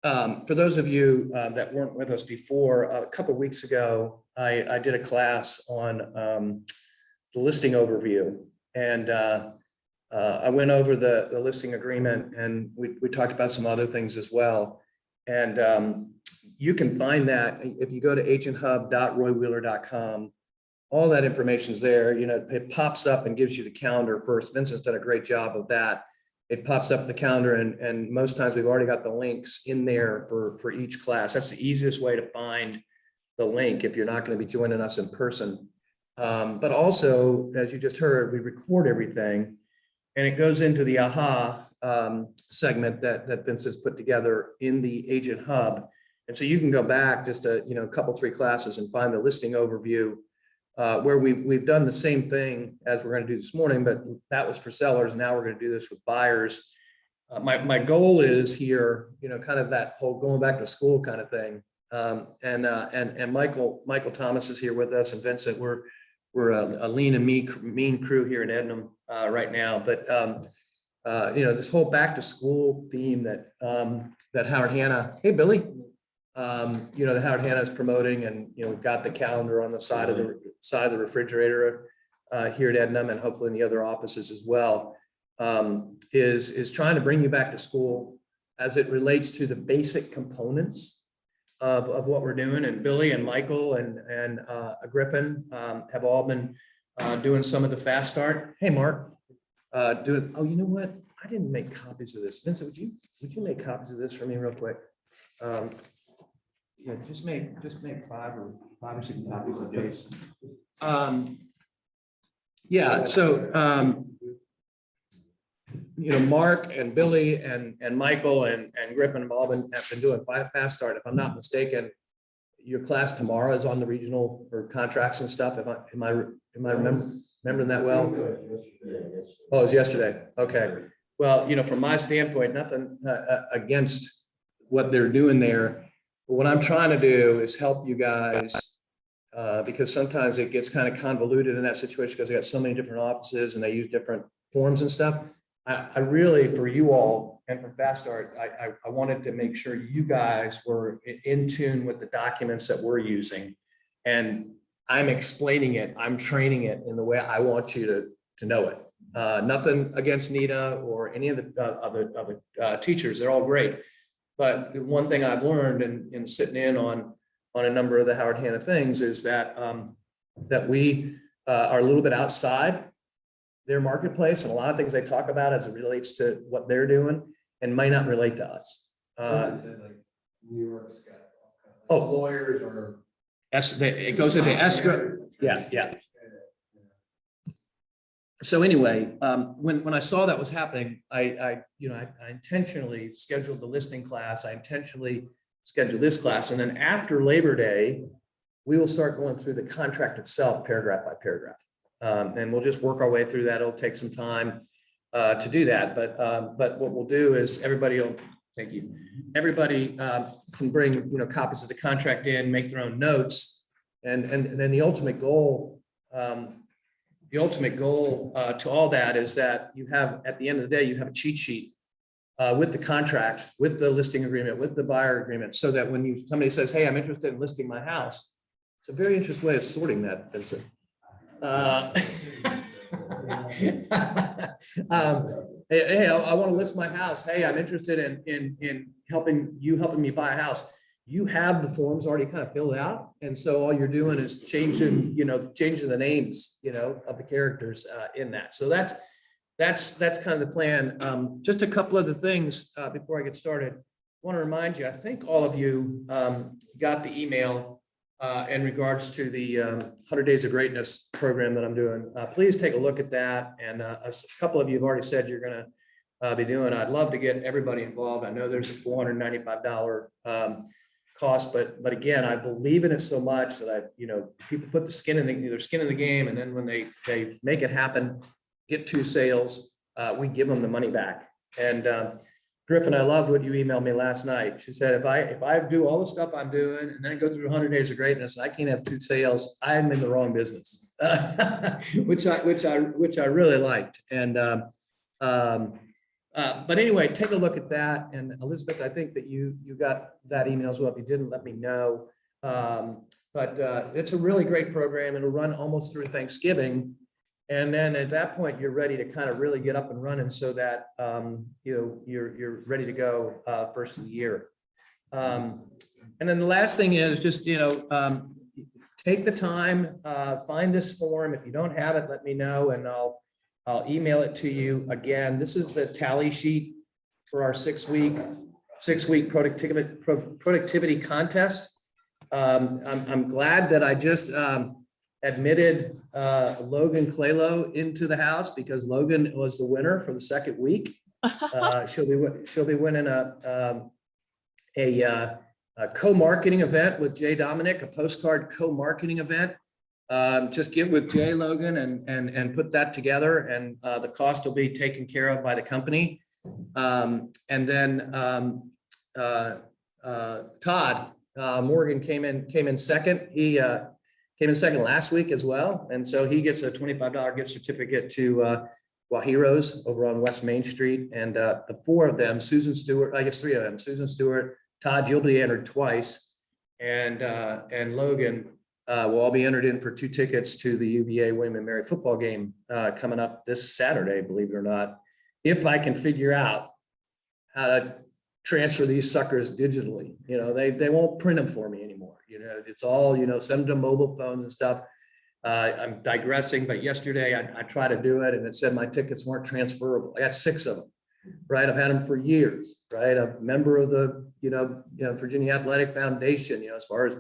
For those of you that weren't with us before, a couple of weeks ago, I did a class on the listing overview, and I went over the listing agreement, and we talked about some other things as well. And you can find that if you go to agenthub.roywheeler.com. All that information is there. You know, it pops up and gives you the calendar first. Vincent's done a great job of that. It pops up the calendar, and most times we've already got the links in there for each class. That's the easiest way to find the link if you're not going to be joining us in person. But also, as you just heard, we record everything, and it goes into the AHA segment that Vincent's put together in the Agent Hub. And so you can go back just a couple, 3 classes and find the listing overview, where we've done the same thing as we're going to do this morning, but that was for sellers. Now we're going to do this with buyers. My goal is here, kind of that whole going back to school kind of thing. And Michael Thomas is here with us, and Vincent. We're a lean and mean crew here in Ednam right now. But this whole back to school theme that Howard Hanna, hey Billy, that Howard Hanna is promoting, and we've got the calendar on the side of the refrigerator here at Ednam, and hopefully in the other offices as well, is trying to bring you back to school as it relates to the basic components of what we're doing. And Billy and Michael and Griffin have all been doing some of the fast start. Hey Mark, doing. Oh, you know what? I didn't make copies of this. Vincent, would you make copies of this for me real quick? Yeah, just make 5 or 6 copies of this. Yeah, so Mark and Billy and Michael and Griffin have been doing fast start. If I'm not mistaken, your class tomorrow is on the regional or contracts and stuff. Am I remembering that well? Oh, it was yesterday. Okay. Well, from my standpoint, nothing against what they're doing there. But what I'm trying to do is help you guys, because sometimes it gets kind of convoluted in that situation because they got so many different offices and they use different forms and stuff. I really, for you all and for Fast Start, I wanted to make sure you guys were in tune with the documents that we're using, and I'm explaining it, I'm training it in the way I want you to know it. Nothing against Nita or any of the teachers, they're all great. But the one thing I've learned in sitting in on a number of the Howard Hanna things is that that we are a little bit outside their marketplace, and a lot of things they talk about as it relates to what they're doing and might not relate to us. New York's got lawyers or it goes into escrow. Yeah. So anyway, when I saw that was happening, I intentionally scheduled the listing class. I intentionally scheduled this class, and then after Labor Day, we will start going through the contract itself, paragraph by paragraph, and we'll just work our way through that. It'll take some time to do that, but what we'll do is everybody will. Thank you. Everybody can bring copies of the contract in, make their own notes, and then the ultimate goal. The ultimate goal to all that is that you have, at the end of the day, you have a cheat sheet with the contract, with the listing agreement, with the buyer agreement, so that when somebody says, "Hey, I'm interested in listing my house," it's a very interesting way of sorting that, Vincent. Hey, I want to list my house. Hey, I'm interested in helping me buy a house. You have the forms already kind of filled out, and so all you're doing is changing the names, of the characters in that. So that's kind of the plan. Just a couple other things before I get started. I want to remind you, I think all of you got the email in regards to the 100 Days of Greatness program that I'm doing. Please take a look at that. And a couple of you have already said you're going to be doing. I'd love to get everybody involved. I know there's a $495 cost, but again, I believe in it so much that people put their skin in the game, and then when they make it happen, get 2 sales, we give them the money back. And Griffin, I loved what you emailed me last night. She said, if I do all the stuff I'm doing and then go through 100 Days of Greatness and I can't have 2 sales, I'm in the wrong business, which I really liked. And But anyway, take a look at that. And Elizabeth, I think that you got that email as well. If you didn't, let me know. But it's a really great program. It'll run almost through Thanksgiving. And then at that point, you're ready to kind of really get up and running so that, you're ready to go first of the year. And then the last thing is just, take the time, find this form. If you don't have it, let me know and I'll email it to you again. This is the tally sheet for our six-week productivity contest. I'm glad that I just admitted Logan Claylow into the house because Logan was the winner for the second week. She'll be winning a co-marketing event with Jay Dominic, a postcard co-marketing event. Just get with Jay, Logan, and put that together, and the cost will be taken care of by the company. And then Todd Morgan came in second. He came in second last week as well, and so he gets a $25 gift certificate to Guajiros over on West Main Street. And the four of them, Susan Stewart, I guess three of them, Susan Stewart, Todd, you'll be entered twice, and Logan will all be entered in for 2 tickets to the UVA William and Mary football game coming up this Saturday, believe it or not. If I can figure out how to transfer these suckers digitally, they won't print them for me anymore. It's all, send them to mobile phones and stuff. I'm digressing, but yesterday I tried to do it and it said my tickets weren't transferable. I got 6 of them. Right, I've had them for years. Right, a member of the Virginia Athletic Foundation. As far as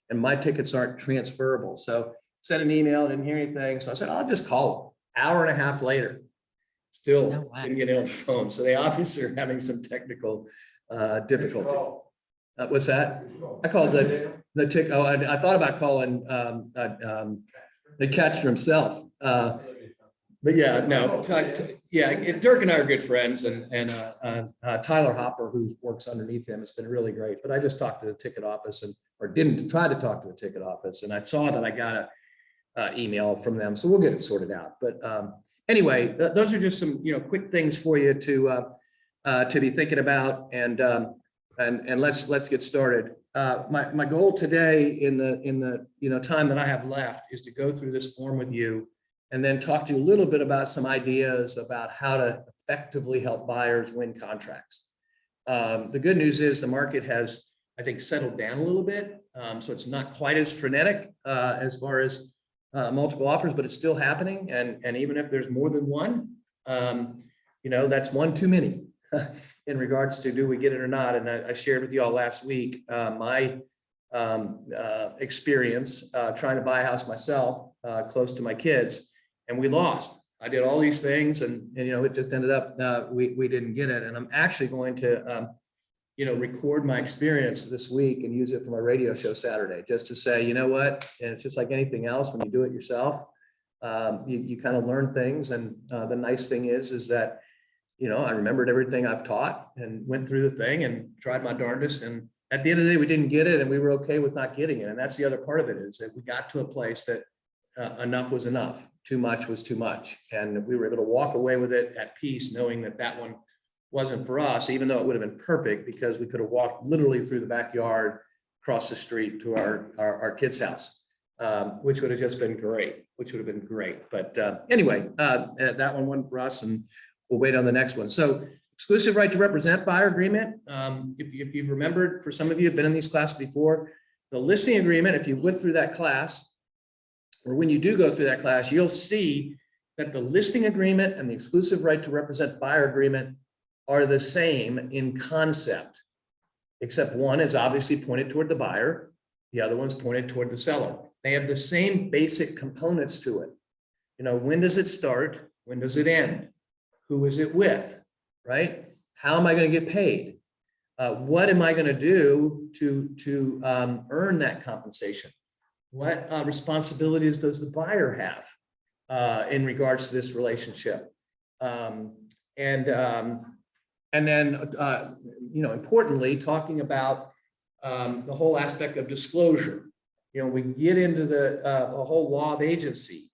and my tickets aren't transferable. So sent an email, didn't hear anything. So I said I'll just call them. Hour and a half later, still didn't get on the phone. So they obviously are having some technical difficulty. What's that? I called the tick. Oh, I thought about calling the catcher himself. But yeah, no, Dirk and I are good friends, and Tyler Hopper, who works underneath him, has been really great. But I just talked to the ticket office or didn't try to talk to the ticket office, and I saw that I got a email from them, so we'll get it sorted out. But anyway, those are just some quick things for you to be thinking about, and let's get started. My goal today in the time that I have left is to go through this form with you, and then talk to you a little bit about some ideas about how to effectively help buyers win contracts. The good news is the market has, I think, settled down a little bit. So it's not quite as frenetic as far as multiple offers, but it's still happening. And even if there's more than one, that's one too many in regards to do we get it or not. And I shared with you all last week my experience trying to buy a house myself close to my kids. And we lost. I did all these things, and it just ended up we didn't get it. And I'm actually going to record my experience this week and use it for my radio show Saturday, just to say, you know what? And it's just like anything else. When you do it yourself, you kind of learn things. And the nice thing is that I remembered everything I've taught and went through the thing and tried my darndest. And at the end of the day, we didn't get it, and we were okay with not getting it. And that's the other part of it, is that we got to a place that enough was enough. Too much was too much. And we were able to walk away with it at peace, knowing that one wasn't for us, even though it would have been perfect, because we could have walked literally through the backyard, across the street to our kid's house, which would have just been great, But anyway, that one wasn't for us, and we'll wait on the next one. So exclusive right to represent buyer agreement. If you've remembered, for some of you have been in these classes before, the listing agreement, if you went through that class, or when you do go through that class, you'll see that the listing agreement and the exclusive right to represent buyer agreement are the same in concept, except one is obviously pointed toward the buyer, the other one's pointed toward the seller. They have the same basic components to it. When does it start? When does it end? Who is it with, right? How am I going to get paid? What am I going to do to earn that compensation? What responsibilities does the buyer have in regards to this relationship? And then, importantly, talking about the whole aspect of disclosure. We get into the whole law of agency.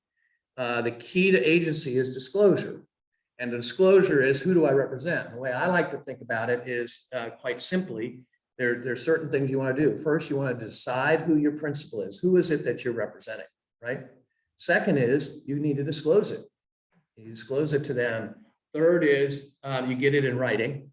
The key to agency is disclosure. And the disclosure is, who do I represent? The way I like to think about it is quite simply, there's certain things you want to do. First, you want to decide who your principal is. Who is it that you're representing, right? Second is you need to disclose it. You disclose it to them. Third is you get it in writing.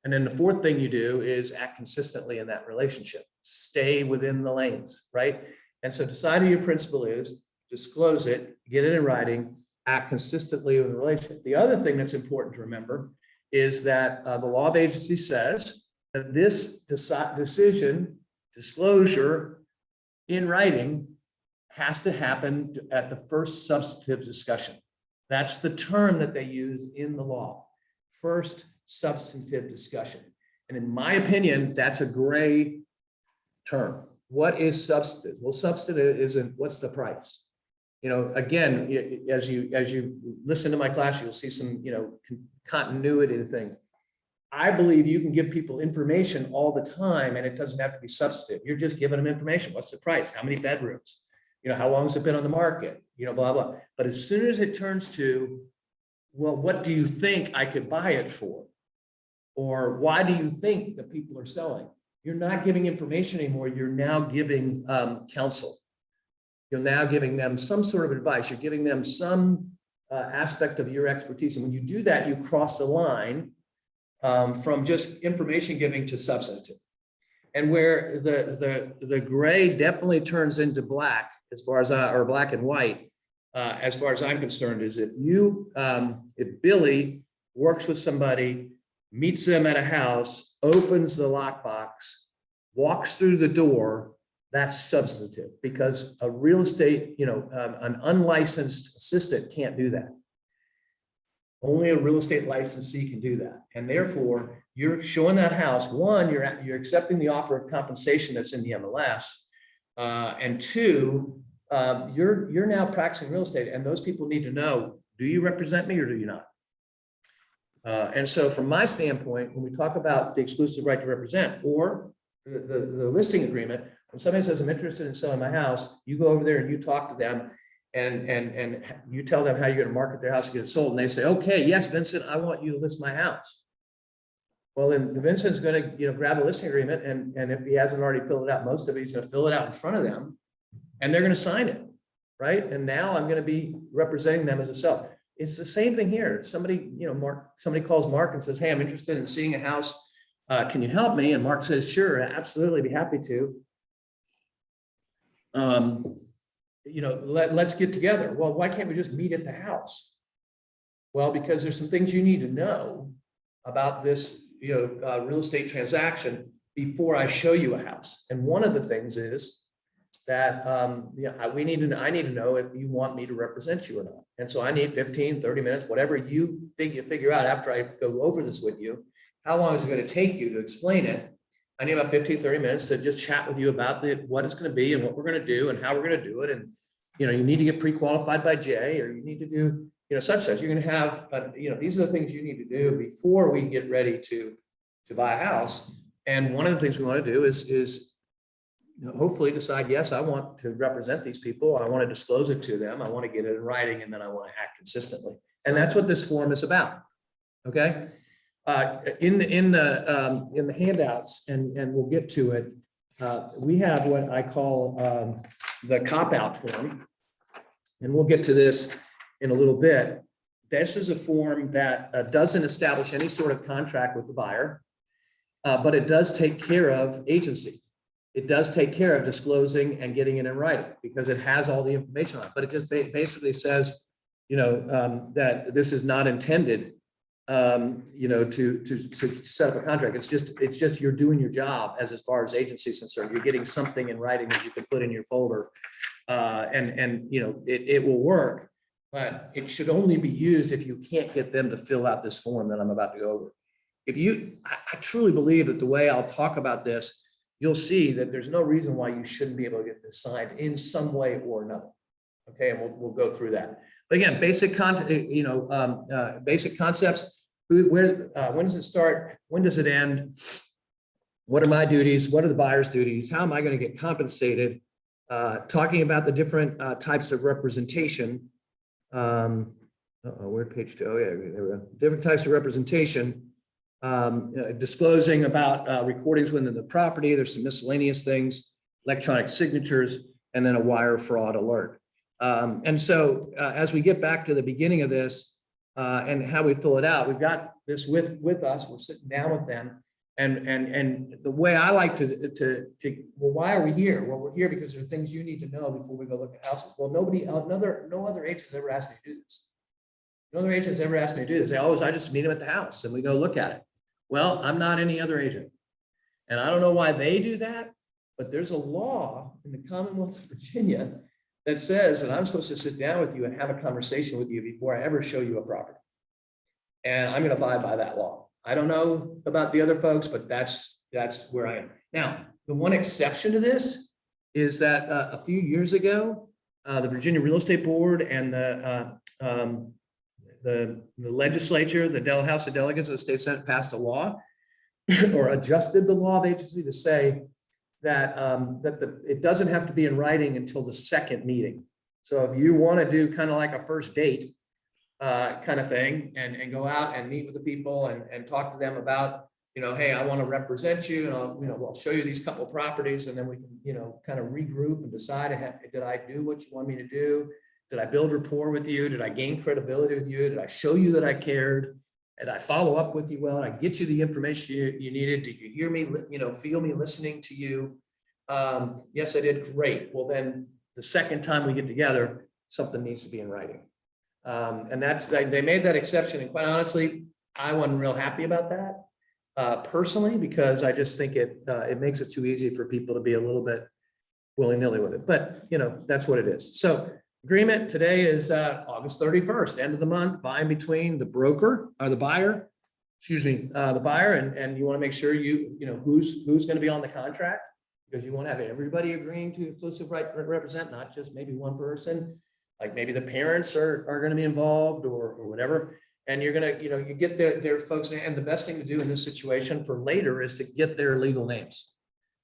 And then the fourth thing you do is act consistently in that relationship. Stay within the lanes, right? And so decide who your principal is, disclose it, get it in writing, act consistently with the relationship. The other thing that's important to remember is that the law of agency says that this decision, disclosure in writing has to happen at the first substantive discussion. That's the term that they use in the law, first substantive discussion. And in my opinion, that's a gray term. What is substantive? Well, substantive isn't what's the price. You know, again, as you listen to my class, you'll see some, continuity to things. I believe you can give people information all the time and it doesn't have to be substantive. You're just giving them information. What's the price? How many bedrooms? How long has it been on the market? Blah, blah. But as soon as it turns to, well, what do you think I could buy it for? Or why do you think that people are selling? You're not giving information anymore. You're now giving counsel. You're now giving them some sort of advice. You're giving them some aspect of your expertise. And when you do that, you cross the line from just information giving to substantive. And where the gray definitely turns into black, as far as or black and white, as far as I'm concerned, is if Billy works with somebody, meets them at a house, opens the lockbox, walks through the door, that's substantive, because a real estate, an unlicensed assistant can't do that. Only a real estate licensee can do that. And therefore, you're showing that house, one, you're accepting the offer of compensation that's in the MLS. And two, you're now practicing real estate, and those people need to know, do you represent me or do you not? And so from my standpoint, when we talk about the exclusive right to represent or the listing agreement, when somebody says, I'm interested in selling my house, you go over there and you talk to them and you tell them how you're going to market their house to get it sold. And they say, okay, yes, Vincent, I want you to list my house. Well, then Vincent's going to, grab a listing agreement. And if he hasn't already filled it out, most of it, he's going to fill it out in front of them and they're going to sign it. Right. And now I'm going to be representing them as a seller. It's the same thing here. Somebody, somebody calls Mark and says, hey, I'm interested in seeing a house. Can you help me? And Mark says, sure, absolutely, be happy to. Let's get together. Well, why can't we just meet at the house? Well, because there's some things you need to know about this, real estate transaction before I show you a house. And one of the things is that I need to know if you want me to represent you or not. And so I need 15, 30 minutes, whatever you figure out after I go over this with you. How long is it going to take you to explain it? I need about 15, 30 minutes to just chat with you about what it's going to be and what we're going to do and how we're going to do it. And, you need to get pre-qualified by Jay, or you need to do, such. You're going to have, these are the things you need to do before we get ready to buy a house. And one of the things we want to do is hopefully decide, yes, I want to represent these people. I want to disclose it to them. I want to get it in writing, and then I want to act consistently. And that's what this form is about. Okay. In the handouts, and we'll get to it. We have what I call the cop-out form, and we'll get to this in a little bit. This is a form that doesn't establish any sort of contract with the buyer, but it does take care of agency. It does take care of disclosing and getting it in writing because it has all the information on it. But it just basically says, that this is not intended, to set up a contract. It's just you're doing your job as far as agency is concerned. You're getting something in writing that you can put in your folder, it will work. But it should only be used if you can't get them to fill out this form that I'm about to go over. I truly believe that the way I'll talk about this, you'll see that there's no reason why you shouldn't be able to get this signed in some way or another. Okay, and we'll go through that. But again, basic concepts. When does it start? When does it end? What are my duties? What are the buyer's duties? How am I going to get compensated? Talking about the different types of representation. We're at page 2. Oh, yeah, there we go. Different types of representation. Disclosing about recordings within the property. There's some miscellaneous things, electronic signatures, and then a wire fraud alert. And so as we get back to the beginning of this and how we fill it out, we've got this with us. We're sitting down with them. And the way I like to well, why are we here? Well, we're here because there are things you need to know before we go look at houses. Well, no other agent's ever asked me to do this. No other agent's ever asked me to do this. I just meet them at the house and we go look at it. Well, I'm not any other agent. And I don't know why they do that, but there's a law in the Commonwealth of Virginia that says that I'm supposed to sit down with you and have a conversation with you before I ever show you a property. And I'm going to abide by that law. I don't know about the other folks, but that's where I am. Now, the one exception to this is that a few years ago, the Virginia Real Estate Board and the legislature, the House of Delegates of the state Senate passed a law or adjusted the law of agency to say that it doesn't have to be in writing until the second meeting. So if you want to do kind of like a first date kind of thing and go out and meet with the people and talk to them about, hey, I want to represent you and I'll show you these couple of properties and then we can, kind of regroup and decide, did I do what you want me to do? Did I build rapport with you? Did I gain credibility with you? Did I show you that I cared? Did I follow up with you well? Did I get you the information you needed? Did you hear me, feel me listening to you? Yes, I did. Great. Well, then the second time we get together, something needs to be in writing. And they made that exception. And quite honestly, I wasn't real happy about that personally, because I just think it makes it too easy for people to be a little bit willy-nilly with it. But, that's what it is. So agreement today is August 31st, end of the month, by and between the broker or the buyer, the buyer, and you want to make sure who's going to be on the contract, because you want to have everybody agreeing to exclusive right to represent, not just maybe one person, like maybe the parents are going to be involved or whatever. And you're going to, you get their folks. And the best thing to do in this situation for later is to get their legal names,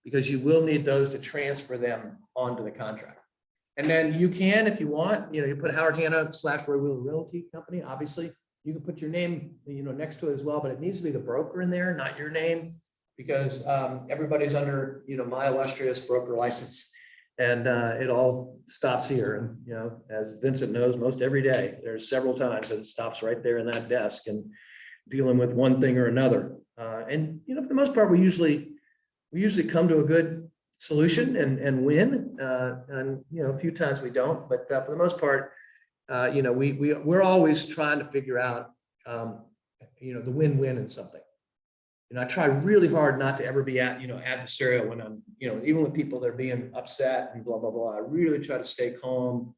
because you will need those to transfer them onto the contract. And then you can, if you want, you put Howard Hanna / Roy Wheeler Realty Company. Obviously, you can put your name, next to it as well, but it needs to be the broker in there, not your name, because everybody's under, my illustrious broker license, and it all stops here. And as Vincent knows, most every day there's several times that it stops right there in that desk and dealing with one thing or another. And for the most part, we usually come to a good solution and win, and a few times we don't, but for the most part, we're always trying to figure out the win-win in something. I try really hard not to ever be adversarial when I'm even with people that are being upset and blah blah blah. I really try to stay calm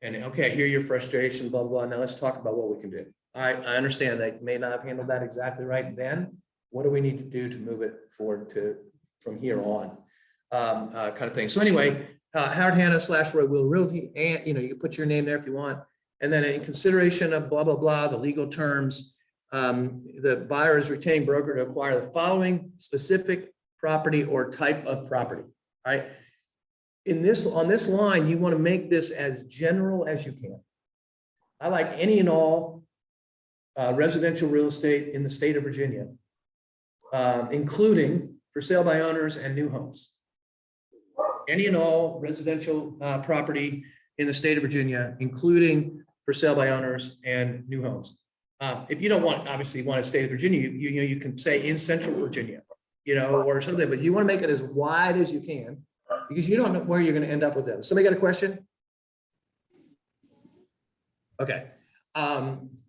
and okay, I hear your frustration, blah blah. Now let's talk about what we can do. I understand they may not have handled that exactly right then. What do we need to do to move it forward from here on? Kind of thing. So anyway, Howard Hanna / Roy Wheeler Realty, and you can put your name there if you want. And then in consideration of blah blah blah, the legal terms, the buyer is retained broker to acquire the following specific property or type of property. All right. On this line, you want to make this as general as you can. I like any and all residential real estate in the state of Virginia, including for sale by owners and new homes. Any and all residential property in the state of Virginia, including for sale by owners and new homes. If you don't want to stay in Virginia, you can say in Central Virginia, or something, but you want to make it as wide as you can, because you don't know where you're going to end up with them. Somebody got a question? Okay.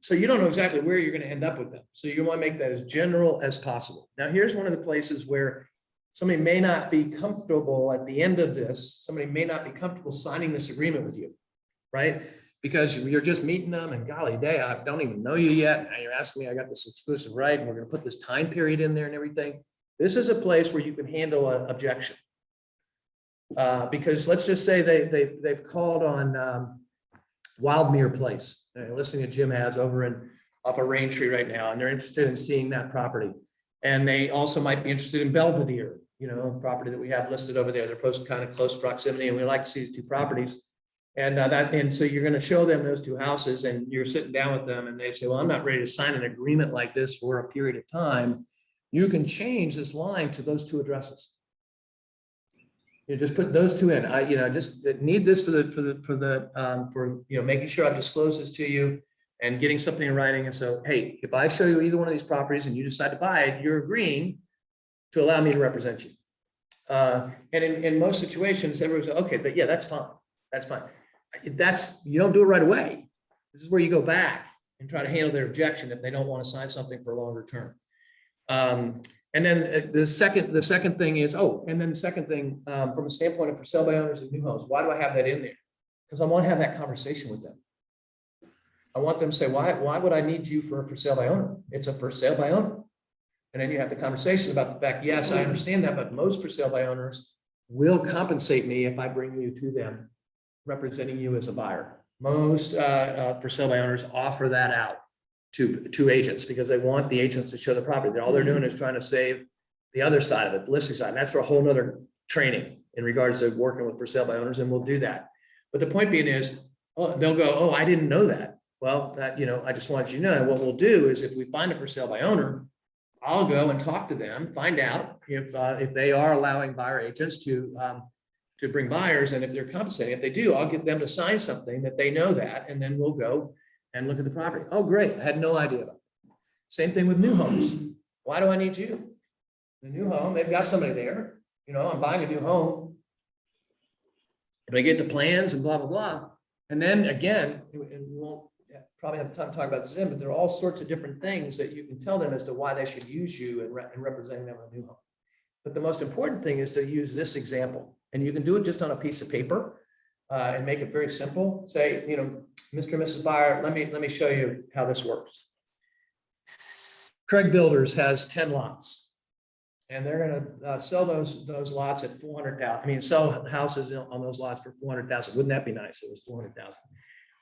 So you don't know exactly where you're going to end up with them. So you want to make that as general as possible. Now, here's one of the places where somebody may not be comfortable at the end of this. Somebody may not be comfortable signing this agreement with you, right? Because you're just meeting them and golly day, I don't even know you yet. Now you're asking me, I got this exclusive right, and we're going to put this time period in there and everything. This is a place where you can handle an objection. Because let's just say they've called on Wildmere Place. They're listening to Jim has over off of Raintree right now, and they're interested in seeing that property. And they also might be interested in Belvedere, property that we have listed over there. They're kind of close proximity, and we like to see these two properties. And so you're gonna show them those two houses and you're sitting down with them and they say, well, I'm not ready to sign an agreement like this for a period of time. You can change this line to those two addresses. You just put those two in. I just need this for making sure I've disclosed this to you and getting something in writing. And so, hey, if I show you either one of these properties and you decide to buy it, you're agreeing to allow me to represent you. And in most situations, everyone's okay, but yeah, that's fine. That's fine. You don't do it right away. This is where you go back and try to handle their objection if they don't want to sign something for a longer term. And then the second thing is, from a standpoint of for sale by owners of new homes, why do I have that in there? Because I want to have that conversation with them. I want them to say, why would I need you for sale by owner? It's a for sale by owner. And then you have the conversation about the fact, yes, I understand that, but most for sale by owners will compensate me if I bring you to them, representing you as a buyer. Most for sale by owners offer that out to agents because they want the agents to show the property. All they're doing is trying to save the other side of it, the listing side. And that's for a whole nother training in regards to working with for sale by owners, and we'll do that. But the point being is, they'll go, oh, I didn't know that. Well, I just want you to know. And what we'll do is if we find a for sale by owner, I'll go and talk to them, find out if they are allowing buyer agents to bring buyers, and if they're compensating. If they do, I'll get them to sign something that they know that, and then we'll go and look at the property. Oh, great. I had no idea about that. Same thing with new homes. Why do I need you? The new home, they've got somebody there. I'm buying a new home. And I get the plans and blah, blah, blah. And then again, and we won't probably have time to talk about this in, but there are all sorts of different things that you can tell them as to why they should use you in representing them on a new home. But the most important thing is to use this example. And you can do it just on a piece of paper and make it very simple. Say, Mr. and Mrs. Buyer, let me show you how this works. Craig Builders has 10 lots, and they're going to sell those lots at $400,000. Sell houses on those lots for $400,000. Wouldn't that be nice? It was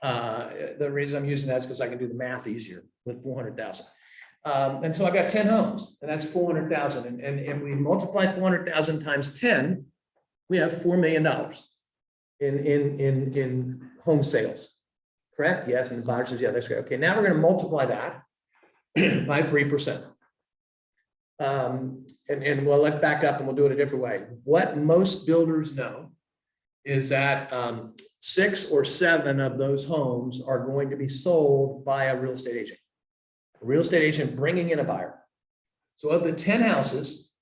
$400,000. The reason I'm using that is because I can do the math easier with $400,000. And so I've got 10 homes, and that's $400,000. And if we multiply 400,000 times 10, we have $4 million in home sales. Correct? Yes. And the buyer says, yeah, that's great. Okay, now we're going to multiply that by 3%. And we'll let back up and we'll do it a different way. What most builders know is that 6 or 7 of those homes are going to be sold by a real estate agent. A real estate agent bringing in a buyer. So of the 10 houses,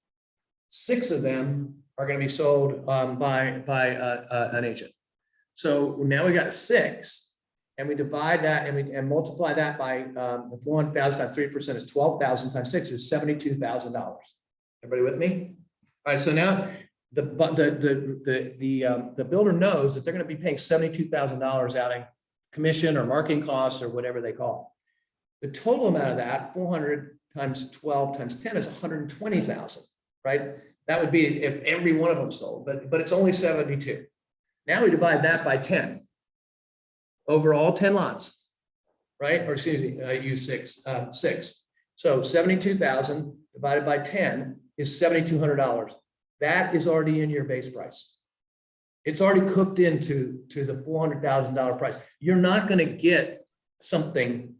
6 of them are going to be sold by an agent. So now we got 6. And we divide that and multiply that by the 400,000 times 3% is 12,000 times 6 is $72,000. Everybody with me? All right. So now the builder knows that they're going to be paying $72,000 out in commission or marketing costs or whatever they call it. The total amount of that 400 times 12 times 10 is 120,000. Right? That would be if every one of them sold, but it's only 72. Now we divide that by 10. Over all 10 lots, right? Or excuse me, I use 6. So 72,000 divided by 10 is $7,200. That is already in your base price. It's already cooked into the $400,000 price. You're not going to get something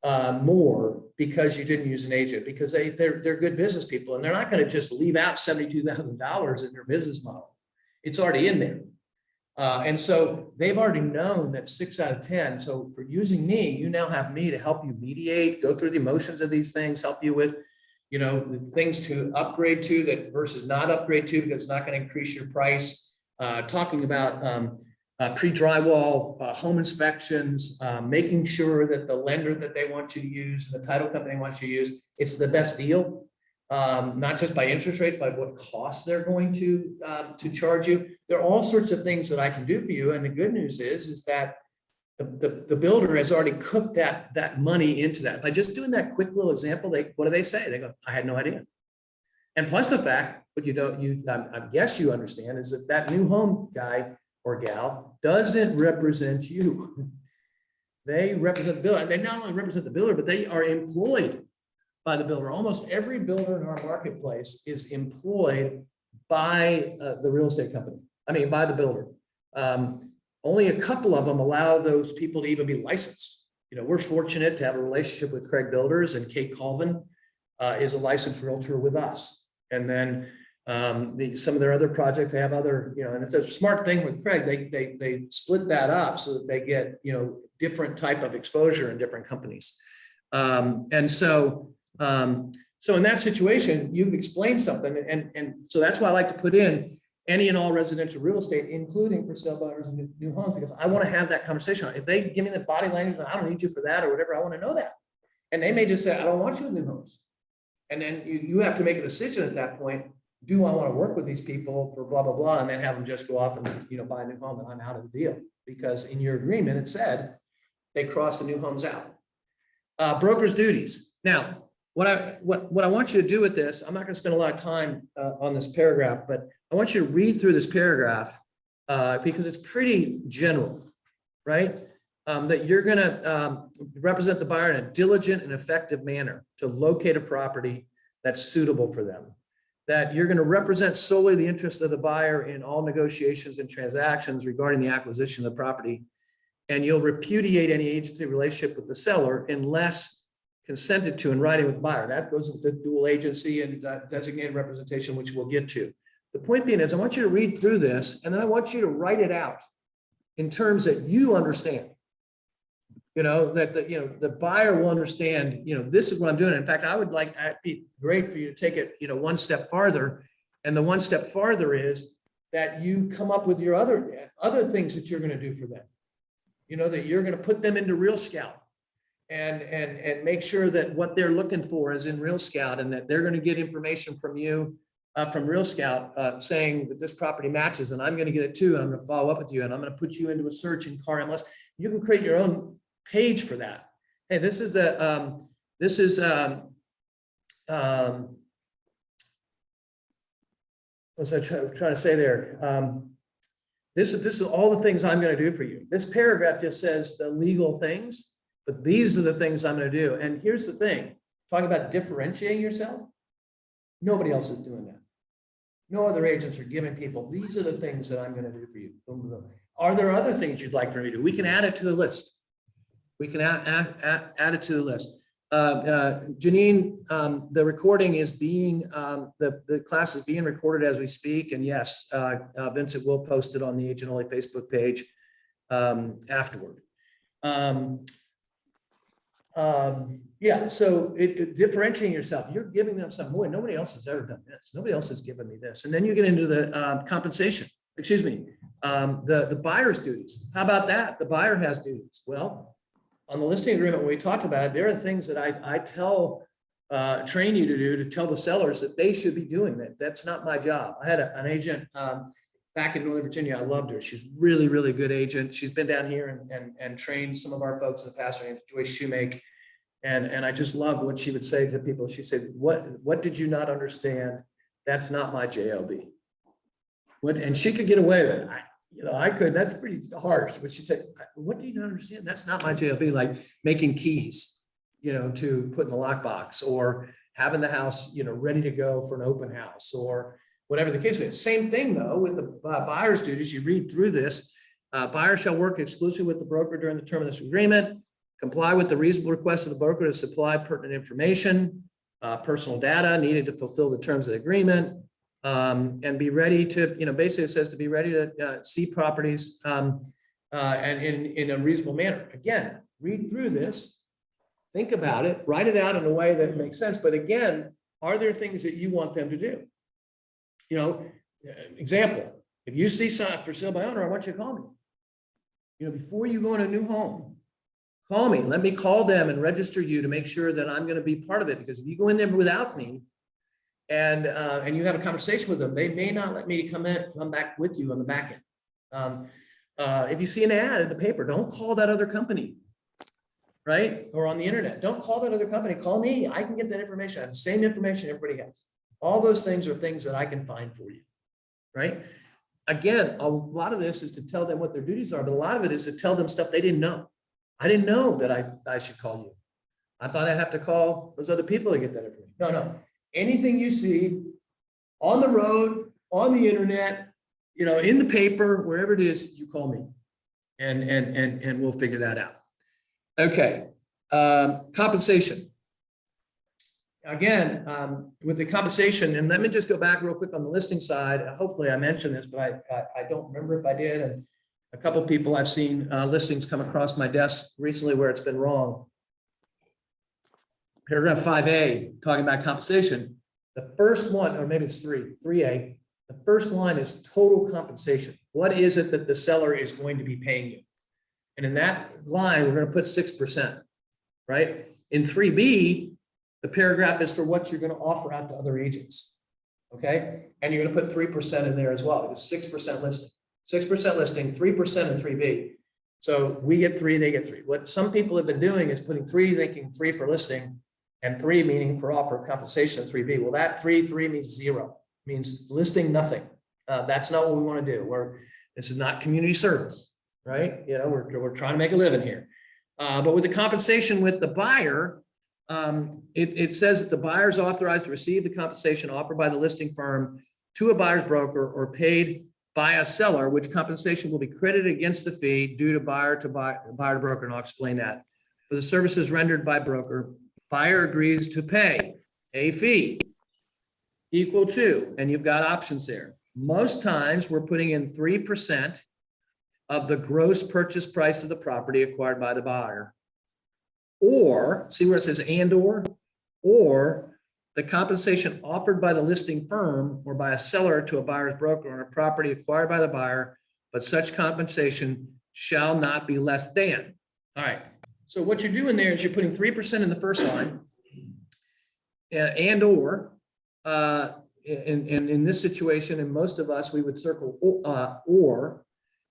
more because you didn't use an agent, because they're good business people, and they're not going to just leave out $72,000 in their business model. It's already in there. And so they've already known that 6 out of 10. So for using me, you now have me to help you mediate, go through the emotions of these things, help you with, the things to upgrade to that versus not upgrade to, because it's not going to increase your price. Talking about pre-drywall home inspections, making sure that the lender that they want you to use, the title company wants you to use, it's the best deal. Not just by interest rate, but what costs they're going to charge you. There are all sorts of things that I can do for you. And the good news is that the builder has already cooked that money into that. By just doing that quick little example, what do they say? They go, I had no idea. And plus the fact, what I guess you understand is that new home guy or gal doesn't represent you. They represent the builder. And they not only represent the builder, but they are employed by the builder. Almost every builder in our marketplace is employed by the real estate company. By the builder. only a couple of them allow those people to even be licensed. You know, we're fortunate to have a relationship with Craig Builders, and Kate Colvin is a licensed realtor with us. And then some of their other projects, they have other, you know, and it's a smart thing with Craig. They split that up so that they get, you know, different type of exposure in different companies. And so in that situation, you've explained something, and so that's why I like to put in any and all residential real estate, including for sale by owners and new homes, because I want to have that conversation. If they give me the body language, I don't need you for that or whatever, I want to know that. And they may just say, I don't want you in new homes. And then you have to make a decision at that point. Do I want to work with these people for blah, blah, blah, and then have them just go off and, you know, buy a new home and I'm out of the deal? Because in your agreement, it said they cross the new homes out. Broker's duties. Now, what I want you to do with this, I'm not going to spend a lot of time on this paragraph, but I want you to read through this paragraph because it's pretty general, right? That you're going to represent the buyer in a diligent and effective manner to locate a property that's suitable for them. That you're going to represent solely the interests of the buyer in all negotiations and transactions regarding the acquisition of the property. And you'll repudiate any agency relationship with the seller unless consented to in writing with the buyer. That goes with the dual agency and designated representation, which we'll get to. The point being is I want you to read through this and then I want you to write it out in terms that you understand. You know, that the buyer will understand, you know, this is what I'm doing. In fact, it'd be great for you to take it, you know, one step farther. And the one step farther is that you come up with your other things that you're going to do for them. You know, that you're going to put them into Real Scout and make sure that what they're looking for is in Real Scout, and that they're going to get information from you from Real Scout saying that this property matches, and I'm going to get it too, and I'm going to follow up with you, and I'm going to put you into a search in Car MLS. You can create your own page for that. Hey, this is what's I trying to say there? This is all the things I'm going to do for you. This paragraph just says the legal things, but these are the things I'm going to do. And here's the thing, talking about differentiating yourself, nobody else is doing that. No other agents are giving people, these are the things that I'm going to do for you. Boom, boom, boom. Are there other things you'd like for me to do? We can add it to the list. We can add it to the list. Janine, the recording is being, the class is being recorded as we speak. And yes, Vincent will post it on the Agent Only Facebook page afterward. Yeah, so differentiating yourself, you're giving them something. Boy, nobody else has ever done this. Nobody else has given me this. And then you get into the compensation, excuse me, the buyer's duties. How about that? The buyer has duties. Well, on the listing agreement, when we talked about it, there are things that I train you to do, to tell the sellers that they should be doing that. That's not my job. I had an agent back in Northern Virginia. I loved her. She's really, really good agent. She's been down here and trained some of our folks in the past. Her name's Joyce Shoemake. And I just loved what she would say to people. She said, what did you not understand? That's not my JLB. And she could get away with it. I could, that's pretty harsh, but she said, what do you not understand? That's not my JLB, like making keys, to put in the lockbox, or having the house, ready to go for an open house, or whatever the case is. Same thing though, with the buyer's duties. You read through this, buyer shall work exclusively with the broker during the term of this agreement, comply with the reasonable request of the broker to supply pertinent information, personal data needed to fulfill the terms of the agreement, and be ready to, basically it says to be ready to see properties and in a reasonable manner. Again, read through this, think about it, write it out in a way that makes sense. But again, are there things that you want them to do? Example, if you see something for sale by owner, I want you to call me. Before you go in a new home, call me. Let me call them and register you to make sure that I'm going to be part of it. Because if you go in there without me, and you have a conversation with them, they may not let me come back with you on the back end. If you see an ad in the paper, don't call that other company, right? Or on the internet, don't call that other company, call me. I can get that information. I have the same information everybody has. All those things are things that I can find for you, right? Again, a lot of this is to tell them what their duties are, but a lot of it is to tell them stuff they didn't know. I didn't know that I should call you. I thought I'd have to call those other people to get that information. No. Anything you see on the road, on the internet, in the paper, wherever it is, you call me. and we'll figure that out. Okay, compensation. Again, with the compensation, and let me just go back real quick on the listing side. Hopefully I mentioned this, but I don't remember if I did. And a couple of people I've seen listings come across my desk recently where it's been wrong. Paragraph 5A, talking about compensation. The first one, or maybe it's 3A, the first line is total compensation. What is it that the seller is going to be paying you? And in that line, we're going to put 6%, right? In 3B, the paragraph is for what you're going to offer out to other agents, okay? And you're going to put 3% in there as well. It's 6% listing, 6% listing, 3% in 3B. So we get 3, they get 3. What some people have been doing is putting 3, thinking 3 for listing, and 3 meaning for offer of compensation in 3B. Well, that 3 means 0, means listing nothing. That's not what we want to do. This is not community service, right? You know, we're trying to make a living here. But with the compensation with the buyer, it says that the buyer is authorized to receive the compensation offered by the listing firm to a buyer's broker or paid by a seller, which compensation will be credited against the fee due to buyer to broker, and I'll explain that. For the services rendered by broker, buyer agrees to pay a fee equal to, and you've got options there. Most times we're putting in 3% of the gross purchase price of the property acquired by the buyer. Or, see where it says and or the compensation offered by the listing firm or by a seller to a buyer's broker on a property acquired by the buyer, but such compensation shall not be less than. All right. So what you're doing there is you're putting 3% in the first line, and or, in this situation, and most of us, we would circle or,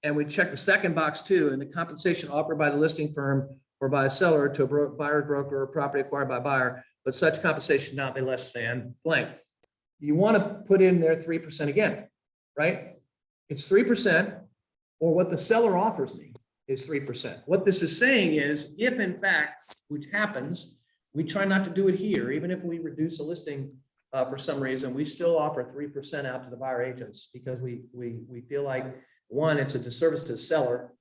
and we check the second box too, and the compensation offered by the listing firm or by a seller to a buyer's broker or property acquired by a buyer, but such compensation not be less than blank. You want to put in there 3% again, right? It's 3%, or what the seller offers me is 3%. What this is saying is, if in fact, which happens, we try not to do it here, even if we reduce a listing for some reason, we still offer 3% out to the buyer agents because we feel like, one, it's a disservice to the seller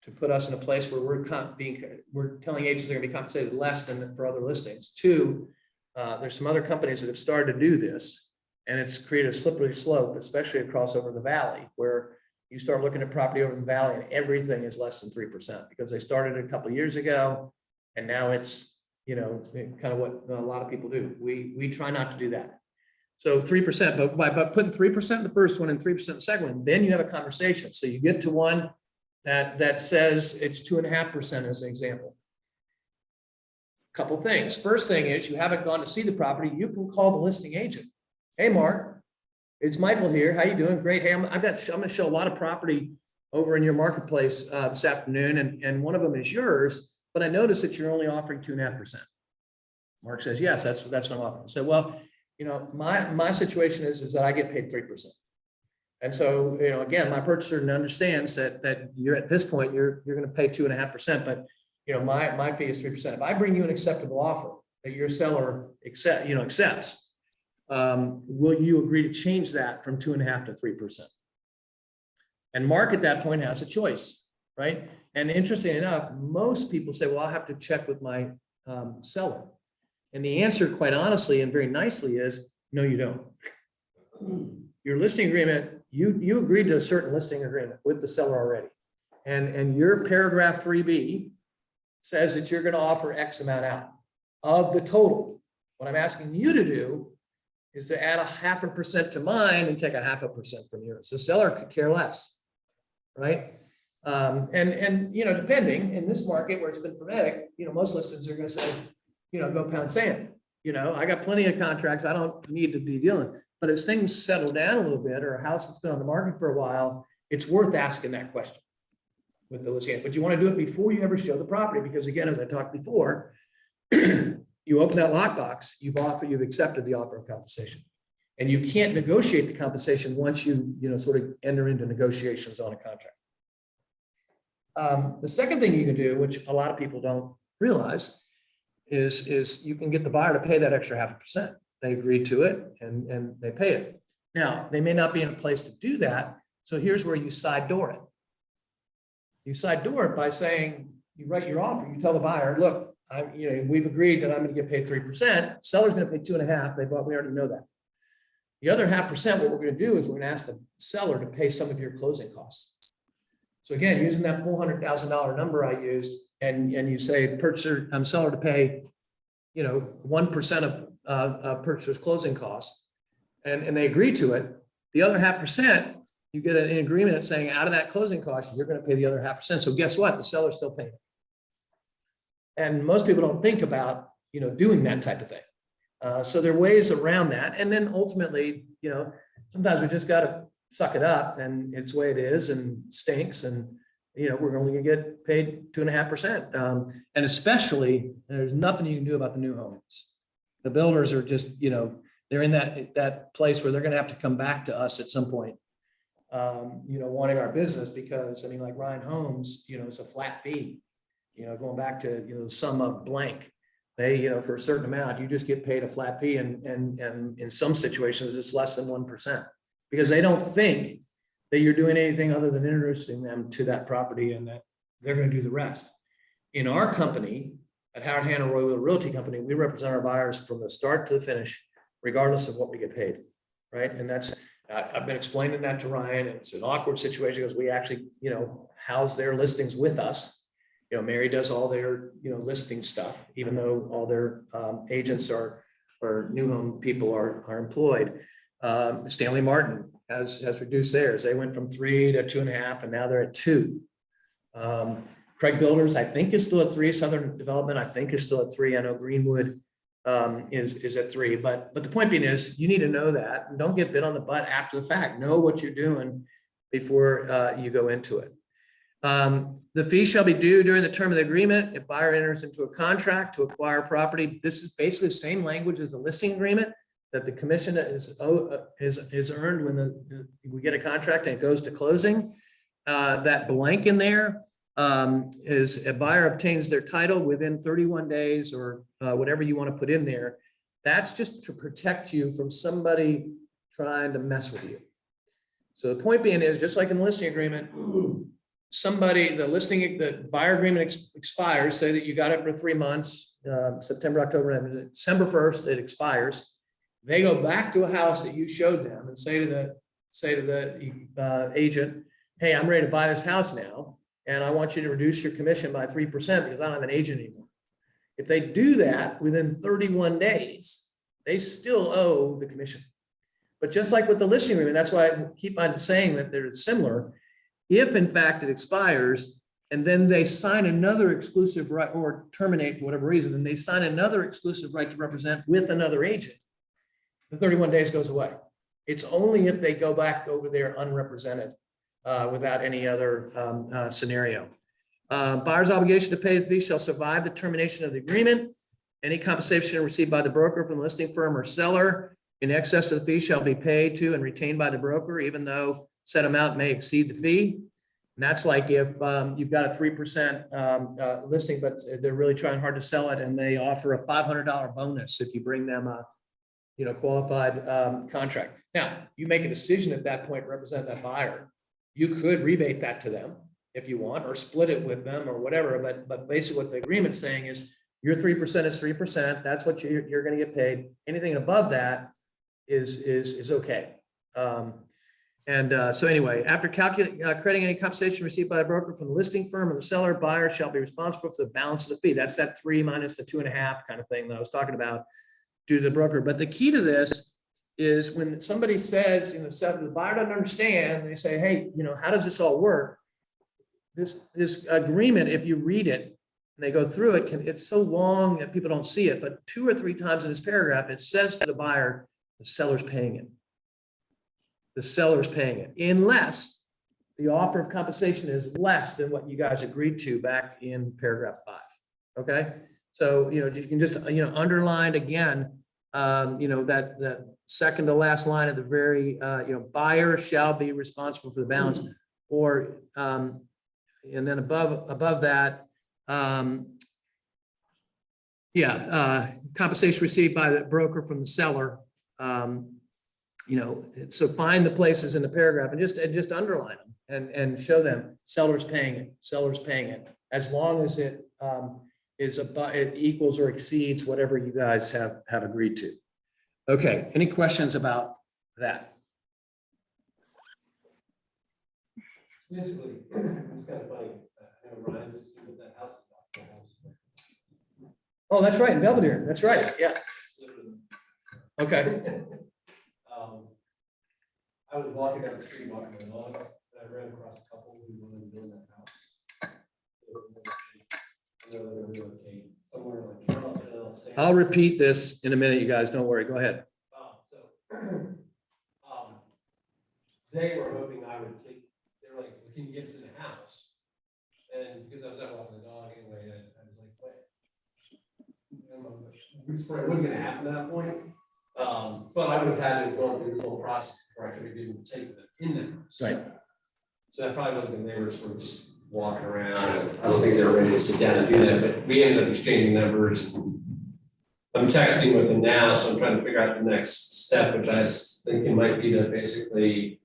to put us in a place where we're telling agents they're going to be compensated less than for other listings. Two, there's some other companies that have started to do this, and it's created a slippery slope, especially across over the valley, where you start looking at property over the valley and everything is less than 3% because they started a couple of years ago, and now it's, you know, kind of what a lot of people do. We try not to do that. So 3%, but by putting 3% in the first one and 3% in the second one, then you have a conversation. So you get to one that says it's 2.5% as an example. Couple things. First thing is, you haven't gone to see the property. You can call the listing agent. Hey, Mark, it's Michael here. How you doing? Great. Hey, I'm going to show a lot of property over in your marketplace this afternoon, and one of them is yours. But I noticed that you're only offering 2.5%. Mark says, yes, that's what I'm offering. So, well, you know, my situation is that I get paid 3%. And so, you know, again, my purchaser understands that you're at this point, you're going to pay 2.5%, but you know, my fee is 3%. If I bring you an acceptable offer that your seller accepts, will you agree to change that from 2.5% to 3%? And Mark at that point has a choice, right? And interesting enough, most people say, well, I'll have to check with my seller. And the answer, quite honestly and very nicely, is no, you don't. Your listing agreement, you agreed to a certain listing agreement with the seller already. And your paragraph 3B says that you're going to offer X amount out of the total. What I'm asking you to do is to add 0.5% to mine and take 0.5% from yours. The seller could care less, right? And you know, depending in this market where it's been frenetic, you know, most listings are going to say, you know, go pound sand. You know, I got plenty of contracts. I don't need to be dealing. But as things settle down a little bit, or a house that's been on the market for a while, it's worth asking that question with the listing. But you want to do it before you ever show the property, because again, as I talked before, you open that lockbox, you've accepted the offer of compensation, and you can't negotiate the compensation once you sort of enter into negotiations on a contract. The second thing you can do, which a lot of people don't realize, is you can get the buyer to pay that extra 0.5%. They agree to it and they pay it. Now, they may not be in a place to do that. So here's where you side door it. you side door it by saying, you write your offer, you tell the buyer, look, we've agreed that I'm going to get paid 3%. Seller's going to pay 2.5%. We already know that. The other 0.5%, what we're going to do is we're going to ask the seller to pay some of your closing costs. So again, using that $400,000 number I used, and you say seller to pay, 1% of purchaser's closing costs, and they agree to it. The other 0.5%, you get an agreement saying out of that closing cost, you're going to pay the other 0.5%. So guess what? The seller's still paying. And most people don't think about, doing that type of thing. So there are ways around that. And then ultimately, sometimes we just got to suck it up, and it's the way it is, and stinks. And, we're only going to get paid 2.5%. And especially, there's nothing you can do about the new homes. The builders are just, they're in that place where they're going to have to come back to us at some point, wanting our business, because like Ryan Homes, it's a flat fee, going back to, the sum of blank. They, for a certain amount, you just get paid a flat fee. And in some situations, it's less than 1%, because they don't think that you're doing anything other than introducing them to that property, and that they're going to do the rest. In our company, at Howard Hanna Roy Wheeler Realty Company, we represent our buyers from the start to the finish, regardless of what we get paid, right? And that's, I've been explaining that to Ryan. It's an awkward situation because we actually, house their listings with us. Mary does all their, listing stuff, even though all their agents or new home people are employed. Stanley Martin has reduced theirs. They went from 3 to 2.5, and now they're at 2. Craig Builders, I think, is still at 3. Southern Development, I think, is still at 3. I know Greenwood is at 3. But the point being is, you need to know that, and don't get bit on the butt after the fact. Know what you're doing before you go into it. The fee shall be due during the term of the agreement if buyer enters into a contract to acquire property. This is basically the same language as a listing agreement, that the commission is earned when we get a contract and it goes to closing. That blank in there is a buyer obtains their title within 31 days or whatever you want to put in there. That's just to protect you from somebody trying to mess with you. So the point being is, just like in the listing agreement, the buyer agreement expires, say that you got it for 3 months, September, October, December 1st, it expires. They go back to a house that you showed them and say to the agent, hey, I'm ready to buy this house now, and I want you to reduce your commission by 3% because I don't have an agent anymore. If they do that within 31 days, they still owe the commission. But just like with the listing agreement, that's why I keep on saying that they're similar. If in fact it expires and then they sign another exclusive right, or terminate for whatever reason, and they sign another exclusive right to represent with another agent, the 31 days goes away. It's only if they go back over there unrepresented without any other scenario. Buyer's obligation to pay the fee shall survive the termination of the agreement. Any compensation received by the broker from the listing firm or seller in excess of the fee shall be paid to and retained by the broker, even though said amount may exceed the fee. And that's like if you've got a 3% listing, but they're really trying hard to sell it, and they offer a $500 bonus if you bring them a qualified contract. Now, you make a decision at that point to represent that buyer. You could rebate that to them if you want, or split it with them or whatever. But basically what the agreement's saying is your 3% is 3%. That's what you're going to get paid. Anything above that is okay. So anyway, after crediting any compensation received by a broker from the listing firm or the seller, buyer shall be responsible for the balance of the fee. That's that 3 minus the 2.5 kind of thing that I was talking about, due to the broker. But the key to this is when somebody says, the buyer doesn't understand, they say, hey, how does this all work? This agreement, if you read it and they go through it, it's so long that people don't see it. But 2 or 3 times in this paragraph, it says to the buyer, the seller's paying it. The seller's paying it, unless the offer of compensation is less than what you guys agreed to back in paragraph 5. Okay. So, you can just, underline again, that second to last line at the very, buyer shall be responsible for the balance, or, and then above that, compensation received by the broker from the seller, So find the places in the paragraph and just underline them and show them seller's paying it, as long as it is about, it equals or exceeds whatever you guys have agreed to. Okay, any questions about that? Basically, it's kind of funny, Ryan just said that house. Oh, that's right, in Belvedere, that's right, yeah, okay. I was walking down the street, walking my dog, and I ran across a couple who wanted to build that house. They were gonna relocate somewhere like Charlottesville. I'll repeat this in a minute, you guys, don't worry, go ahead. They were hoping I would take, they were like, can you get us in the house? And because I was out walking the dog anyway, I was like, wait. It wasn't gonna happen at that point. But I would have had to go through the whole process before I could have even taken them in the house. Right. So that probably wasn't, they were sort of just walking around. I don't think they were ready to sit down and do that, but we ended up exchanging numbers. I'm texting with them now, so I'm trying to figure out the next step, which I was thinking might be to basically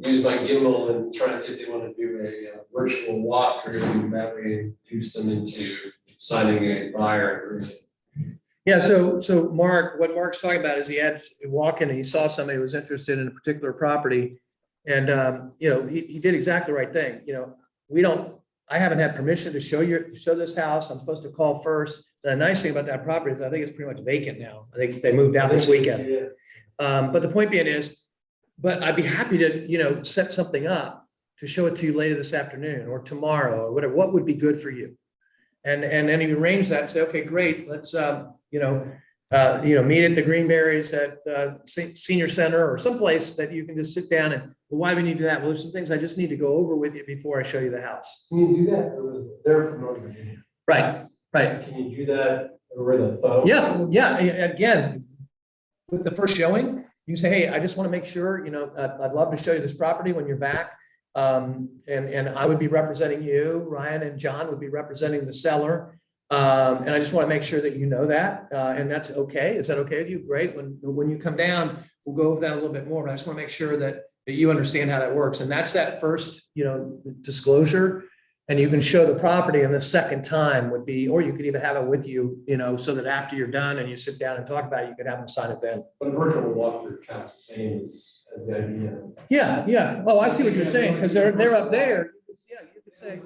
use my gimbal and try and see if they want to do a virtual walkthrough, and that way induce them into signing a buyer agreement. Yeah, so Mark, what Mark's talking about is he had to walk in and he saw somebody who was interested in a particular property. And, he did exactly the right thing. I haven't had permission to show this house. I'm supposed to call first. The nice thing about that property is I think it's pretty much vacant now. I think they moved out this weekend. Yeah. But the point being is, but I'd be happy to, set something up to show it to you later this afternoon or tomorrow or whatever. What would be good for you? And then you arrange that and say, okay, great, let's, meet at the Greenberries at Senior Center or someplace that you can just sit down and, well, why do we need to do that? Well, there's some things I just need to go over with you before I show you the house. Can you do that? They're from Northern Virginia. Right. Can you do that over the phone? Yeah. Again, with the first showing, you say, hey, I just want to make sure, I'd love to show you this property when you're back. And I would be representing you, Ryan and John would be representing the seller. And I just want to make sure that you know that, and that's okay. Is that okay with you? Great. When you come down, we'll go over that a little bit more, but I just want to make sure that you understand how that works. And that's that first, disclosure. And you can show the property, and the second time would be, or you could even have it with you, so that after you're done and you sit down and talk about it, you could have them sign it then. But a virtual walkthrough counts the same as the idea. Yeah. Oh, I see what you're saying, because they're up there. Yeah, you could say.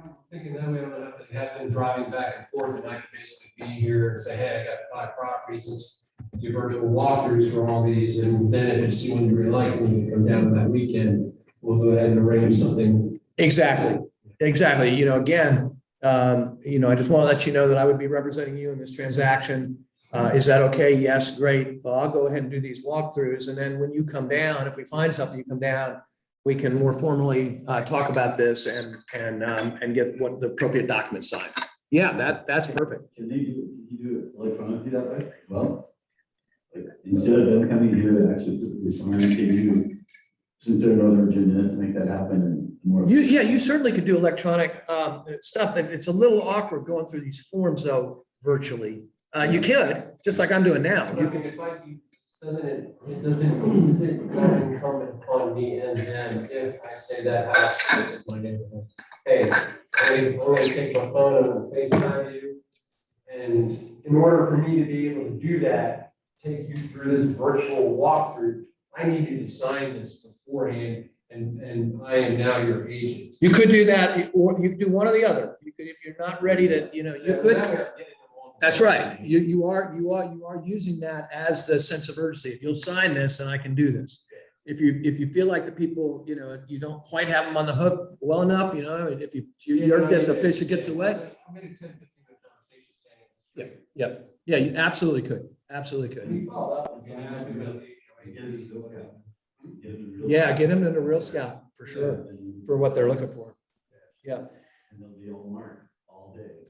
I'm thinking that way I don't have to them driving back and forth, and I can basically be here and say, hey, I got 5 properties, let's do virtual walkthroughs for all these, and then if it's someone you really like, when you come down that weekend, we'll go ahead and arrange something. Exactly. Again, I just want to let you know that I would be representing you in this transaction. Is that okay? Yes, great. Well, I'll go ahead and do these walkthroughs. And then when you come down, if we find something, you come down, we can more formally talk about this and get what the appropriate documents signed. Yeah, that's perfect. Can you do it electronically that way as well? Like instead of them coming here to actually physically sign, can you, since they're in Northern Virginia, to make that happen and more? You certainly could do electronic stuff. It's a little awkward going through these forms though, virtually. You could, just like I'm doing now. You can. It doesn't incumbent upon me and them if I say that house is in my neighborhood. Hey, I'm going to take my phone and FaceTime you. And in order for me to be able to do that, take you through this virtual walkthrough, I need you to sign this beforehand, and I am now your agent. You could do that, or you could do one or the other. You could, if you're not ready to, you could. That's right. You are using that as the sense of urgency. If you'll sign this, then I can do this. If you feel like the people, you don't quite have them on the hook well enough, if you're the fish that gets away. I'm getting 10-15 minute conversation saying. Yeah, you absolutely could. Absolutely could. We follow up and say, ask me about the Yeah, get them in a real scout for sure, for what they're looking for. Yeah. And they'll be all marked all day.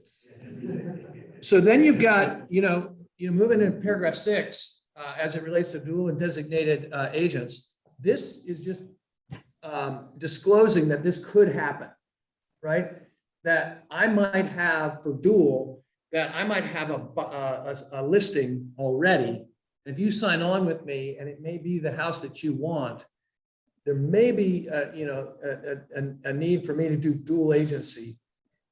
So then you've got, moving in paragraph 6, as it relates to dual and designated agents, this is just disclosing that this could happen, right? That I might have for dual, that I might have a listing already And if you sign on with me and it may be the house that you want, there may be, a need for me to do dual agency.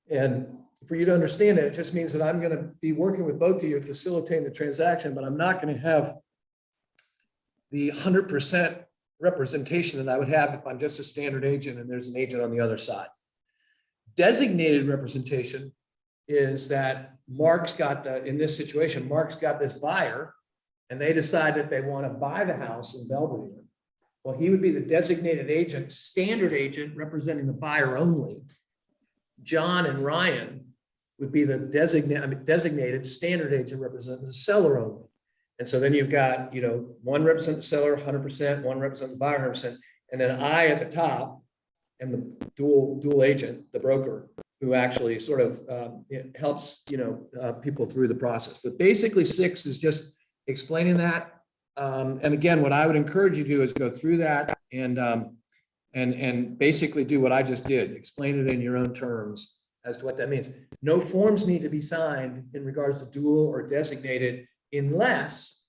And for you to understand it, it just means that I'm going to be working with both of you facilitating the transaction, but I'm not going to have the 100% representation that I would have if I'm just a standard agent and there's an agent on the other side. Designated representation is that Mark's got in this situation, Mark's got this buyer and they decide that they want to buy the house in Belvedere. Well, he would be the designated agent, standard agent representing the buyer only. John and Ryan would be the designated standard agent representing the seller only. And so then you've got, one represent the seller 100%, one represent the buyer 100%, and then I at the top am the dual agent, the broker, who actually sort of helps, people through the process. But basically 6 is just explaining that. And again, what I would encourage you to do is go through that and basically do what I just did, explain it in your own terms as to what that means. No forms need to be signed in regards to dual or designated unless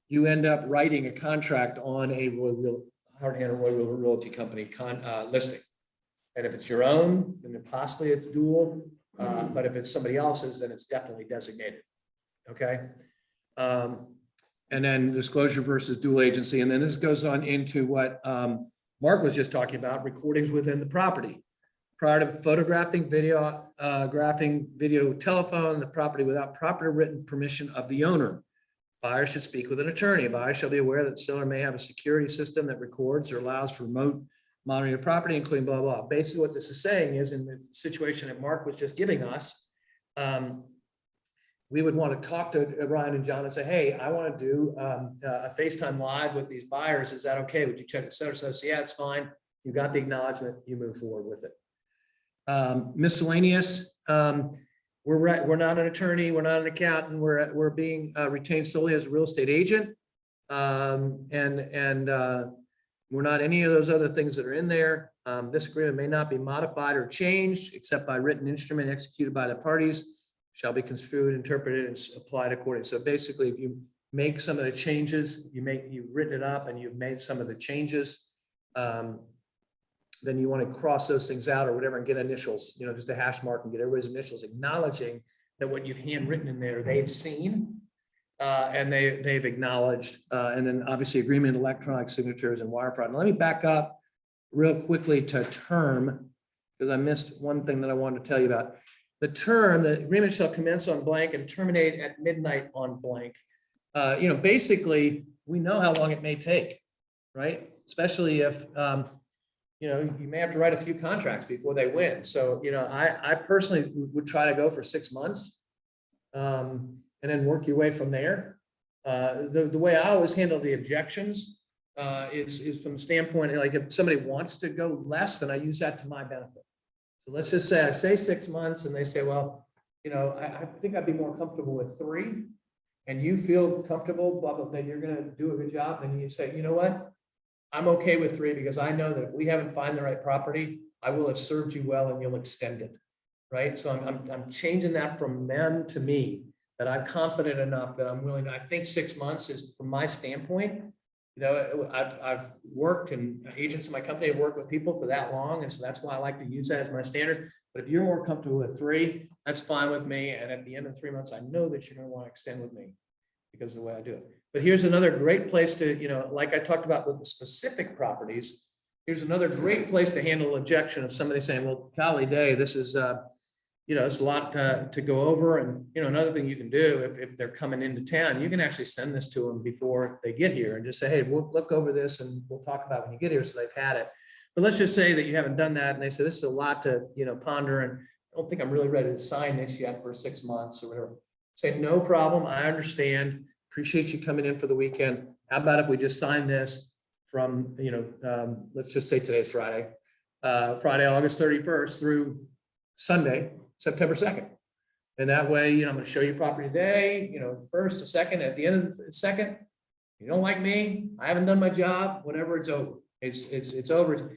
you end up writing a contract on a Howard Hanna Roy Realty Company listing. And if it's your own, then possibly it's dual, but if it's somebody else's, then it's definitely designated, okay? And then disclosure versus dual agency. And then this goes on into what Mark was just talking about, recordings within the property. Prior to photographing, video telephone, the property without proper written permission of the owner. Buyer should speak with an attorney. Buyer shall be aware that the seller may have a security system that records or allows for remote monitoring of property, including blah, blah. Basically what this is saying is in the situation that Mark was just giving us, we would want to talk to Ryan and John and say, hey, I want to do a FaceTime live with these buyers. Is that okay? Would you check the seller? So yeah, it's fine. You got the acknowledgement, you move forward with it. Miscellaneous, we're not an attorney, we're not an accountant, we're being retained solely as a real estate agent. We're not any of those other things that are in there. This agreement may not be modified or changed except by written instrument executed by the parties, shall be construed, interpreted, and applied accordingly. So basically, if you make some of the changes, you've written it up and you've made some of the changes, then you want to cross those things out or whatever and get initials, just a hash mark and get everybody's initials acknowledging that what you've handwritten in there, they've seen and they've acknowledged. And then obviously agreement, electronic signatures and wire fraud. Now, let me back up real quickly to term because I missed one thing that I wanted to tell you about. The term, the agreement shall commence on blank and terminate at midnight on blank. Basically, we know how long it may take, right? Especially if, you may have to write a few contracts before they win. So, I personally would try to go for 6 months and then work your way from there. The way I always handle the objections is from the standpoint, like if somebody wants to go less, then I use that to my benefit. So let's just say I say 6 months and they say, well, I think I'd be more comfortable with 3 and you feel comfortable, blah, blah, then you're going to do a good job. And you say, you know what? I'm okay with 3 because I know that if we haven't found the right property, I will have served you well and you'll extend it, right? So I'm changing that from them to me, that I'm confident enough that I'm willing to, I think 6 months is from my standpoint. I've worked and agents in my company have worked with people for that long. And so that's why I like to use that as my standard. But if you're more comfortable with 3, that's fine with me. And at the end of 3 months, I know that you're going to want to extend with me because of the way I do it. But here's another great place to, like I talked about with the specific properties, here's another great place to handle objection of somebody saying, well, golly day, this is, it's a lot to go over. And, another thing you can do if they're coming into town, you can actually send this to them before they get here and just say, hey, we'll look over this and we'll talk about it when you get here. So they've had it. But let's just say that you haven't done that. And they say, this is a lot to, ponder. And I don't think I'm really ready to sign this yet for 6 months or whatever. Say, no problem. I understand. Appreciate you coming in for the weekend. How about if we just sign this from, let's just say today's Friday, August 31st through Sunday, September 2nd. And that way, I'm going to show you property today, the first, the second, at the end of the second, you don't like me, I haven't done my job, whatever, it's over. It's over.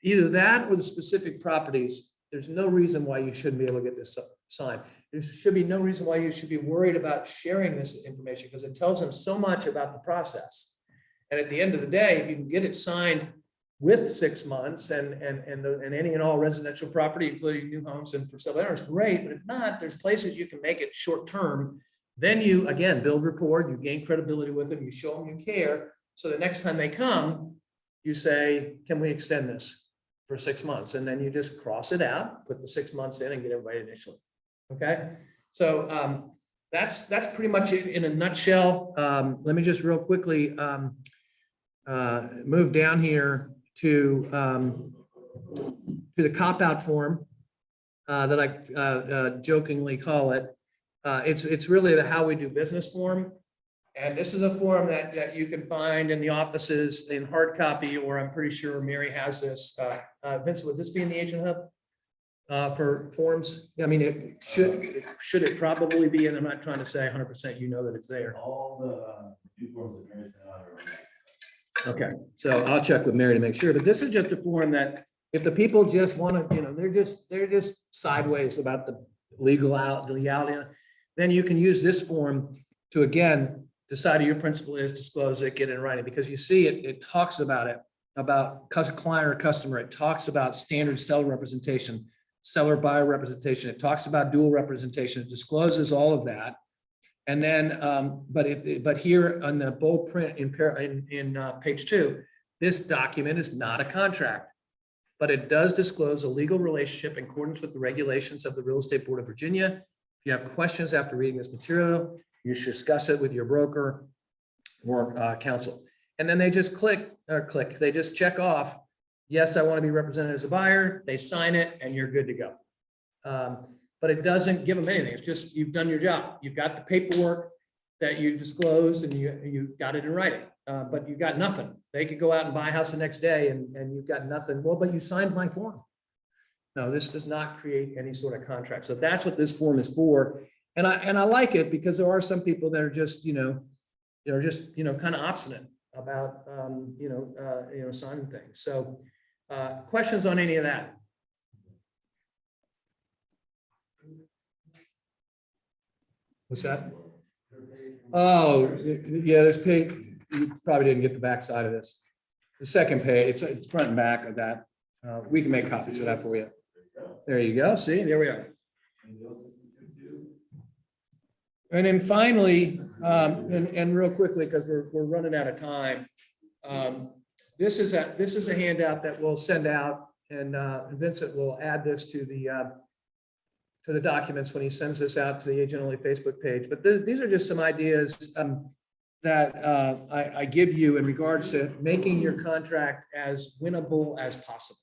Either that or the specific properties, there's no reason why you shouldn't be able to get this signed. there should be no reason why you should be worried about sharing this information because it tells them so much about the process. And at the end of the day, if you can get it signed with 6 months and any and all residential property, including new homes and for sale owners, great. But if not, there's places you can make it short term. Then you, again, build rapport, you gain credibility with them, you show them you care. So the next time they come, you say, can we extend this for 6 months? And then you just cross it out, put the 6 months in and get everybody initially. Okay. So that's pretty much it in a nutshell. Let me just real quickly move down here to the cop-out form that I jokingly call it. It's really the how we do business form. And this is a form that you can find in the offices in hard copy, or I'm pretty sure Mary has this. Vince, would this be in the Agent Hub for forms? I mean, it should it probably be, and I'm not trying to say 100%, you know that it's there. All the new forms that Mary sent out are. Okay, so I'll check with Mary to make sure, but this is just a form that if the people just want to, they're just sideways about the legality, then you can use this form to, again, decide who your principal is, disclose it, get it in writing, because you see it talks about it, about client or customer. It talks about standard seller representation, seller buyer representation. It talks about dual representation. It discloses all of that. And then, but here on the bold print in page 2, this document is not a contract, but it does disclose a legal relationship in accordance with the regulations of the Real Estate Board of Virginia. If you have questions after reading this material, you should discuss it with your broker or counsel. And then they just they just check off, yes, I want to be represented as a buyer. They sign it and you're good to go. But it doesn't give them anything. It's just, you've done your job. You've got the paperwork that you disclosed and you got it in writing, but you got nothing. They could go out and buy a house the next day and you've got nothing. Well, but you signed my form. No, this does not create any sort of contract. So that's what this form is for. And I like it because there are some people that are just, kind of obstinate about, signing things. So questions on any of that? What's that? Oh, yeah, there's page, you probably didn't get the back side of this. The second page, it's front and back of that. We can make copies of that for you. There you go. See, there we are. And then finally, and real quickly, because we're running out of time, this is a handout that we'll send out, and Vincent will add this to the documents when he sends this out to the Agent Only Facebook page. But these are just some ideas that I give you in regards to making your contract as winnable as possible.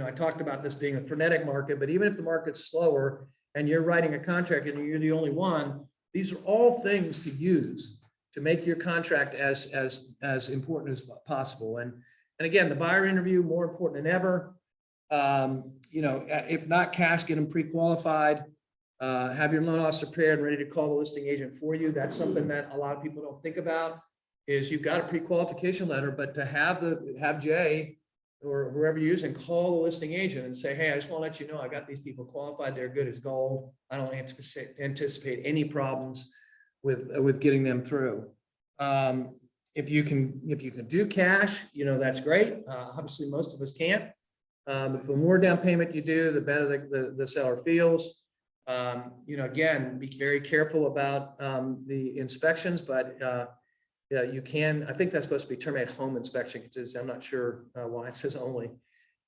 I talked about this being a frenetic market, but even if the market's slower and you're writing a contract and you're the only one, these are all things to use to make your contract as important as possible. And again, the buyer interview, more important than ever. If not cash, get them pre-qualified, have your loan officer prepared and ready to call the listing agent for you. That's something that a lot of people don't think about, is you've got a pre-qualification letter, but to have Jay or whoever you're using call the listing agent and say, hey, I just want to let you know I got these people qualified. They're good as gold. I don't anticipate any problems with getting them through. If you can do cash, that's great. Obviously, most of us can't. The more down payment you do, the better the seller feels. Again, be very careful about the inspections, but you can, I think that's supposed to be terminated home inspection, because I'm not sure why it says only.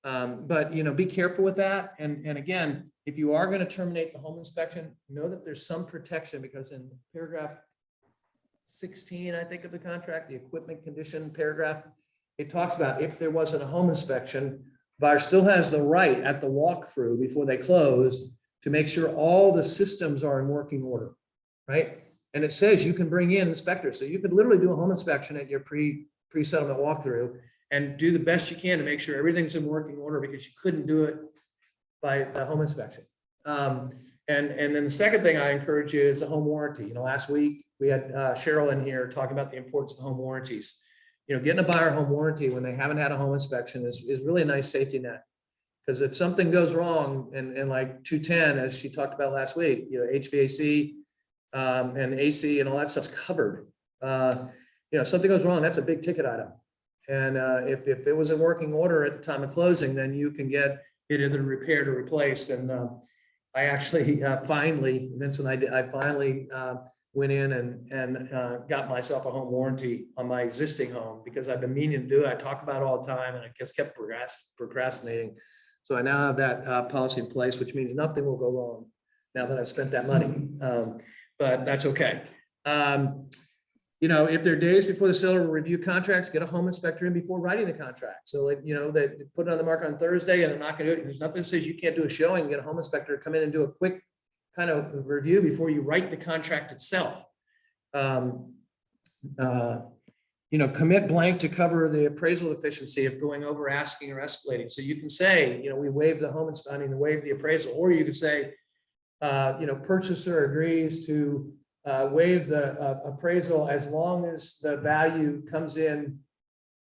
But be careful with that. And again, if you are going to terminate the home inspection, know that there's some protection, because in paragraph 16, I think, of the contract, the equipment condition paragraph, it talks about if there wasn't a home inspection, buyer still has the right at the walkthrough before they close to make sure all the systems are in working order, right? And it says you can bring in inspectors. So you could literally do a home inspection at your pre-settlement walkthrough and do the best you can to make sure everything's in working order, because you couldn't do it by the home inspection. And then the second thing I encourage you is a home warranty. Last week we had Cheryl in here talking about the importance of home warranties. Getting a buyer home warranty when they haven't had a home inspection is really a nice safety net. Because if something goes wrong and like 210, as she talked about last week, HVAC and AC and all that stuff's covered. Something goes wrong, that's a big ticket item. And if it was in working order at the time of closing, then you can get it either repaired or replaced. And I actually finally, Vince and I finally went in and got myself a home warranty on my existing home because I've been meaning to do it. I talk about it all the time and I just kept procrastinating. So I now have that policy in place, which means nothing will go wrong now that I've spent that money. But that's okay. If there are days before the seller will review contracts, get a home inspector in before writing the contract. So they put it on the market on Thursday and they're not going to do it. There's nothing that says you can't do a showing, get a home inspector to come in and do a quick kind of review before you write the contract itself. Commit blank to cover the appraisal efficiency of going over, asking, or escalating. So you can say, we waive the home inspection, waive the appraisal, or you could say, purchaser agrees to waive the appraisal as long as the value comes in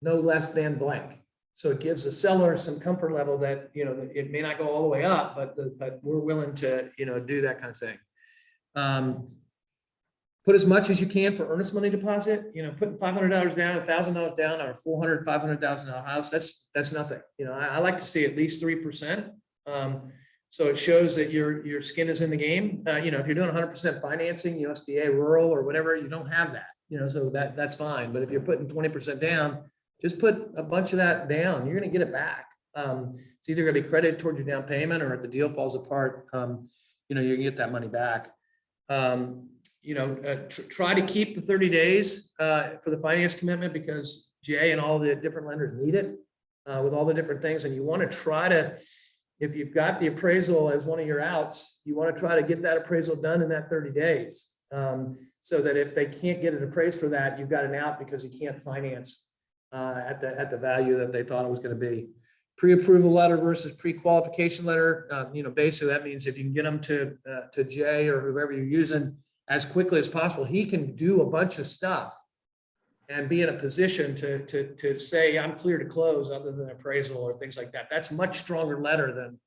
no less than blank. So it gives the seller some comfort level that, it may not go all the way up, but we're willing to, do that kind of thing. Put as much as you can for earnest money deposit, putting $500 down, $1,000 down on a $500,000 house, that's nothing. I like to see at least 3%. So it shows that your skin is in the game. If you're doing 100% financing, USDA rural or whatever, you don't have that, so that's fine. But if you're putting 20% down, just put a bunch of that down. You're going to get it back. It's either going to be credited towards your down payment, or if the deal falls apart, you can get that money back. Try to keep the 30 days for the finance commitment, because Jay and all the different lenders need it with all the different things. And you want to try to, if you've got the appraisal as one of your outs, you want to try to get that appraisal done in that 30 days. So that if they can't get it appraised for that, you've got an out because you can't finance at the value that they thought it was going to be. Pre-approval letter versus pre-qualification letter. Basically that means if you can get them to Jay or whoever you're using as quickly as possible, he can do a bunch of stuff and be in a position to say, I'm clear to close other than appraisal or things like that. That's a much stronger letter than,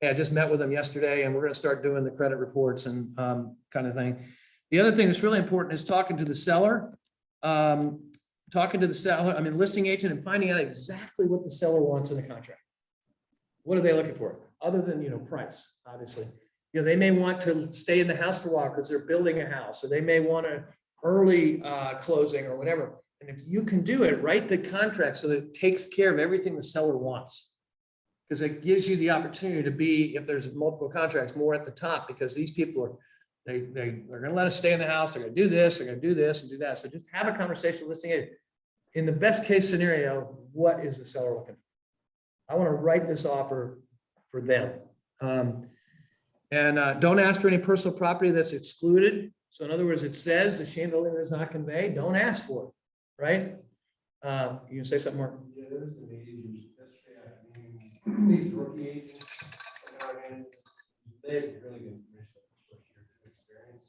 hey, I just met with them yesterday and we're going to start doing the credit reports and kind of thing. The other thing that's really important is talking to the seller. Listing agent, and finding out exactly what the seller wants in the contract. What are they looking for? Other than, price, obviously. They may want to stay in the house for a while because they're building a house, or they may want an early closing or whatever. And if you can do it, write the contract so that it takes care of everything the seller wants. Because it gives you the opportunity to be, if there's multiple contracts, more at the top, because these people are going to let us stay in the house. They're going to do this. They're going to do this and do that. So just have a conversation with listing agent. In the best case scenario, what is the seller looking for? I want to write this offer for them. Don't ask for any personal property that's excluded. So in other words, it says the chandelier is not conveyed. Don't ask for it, right? You can say something more. Yeah, there was an agent yesterday afternoon. These rookie agents, they have really good information for years of experience.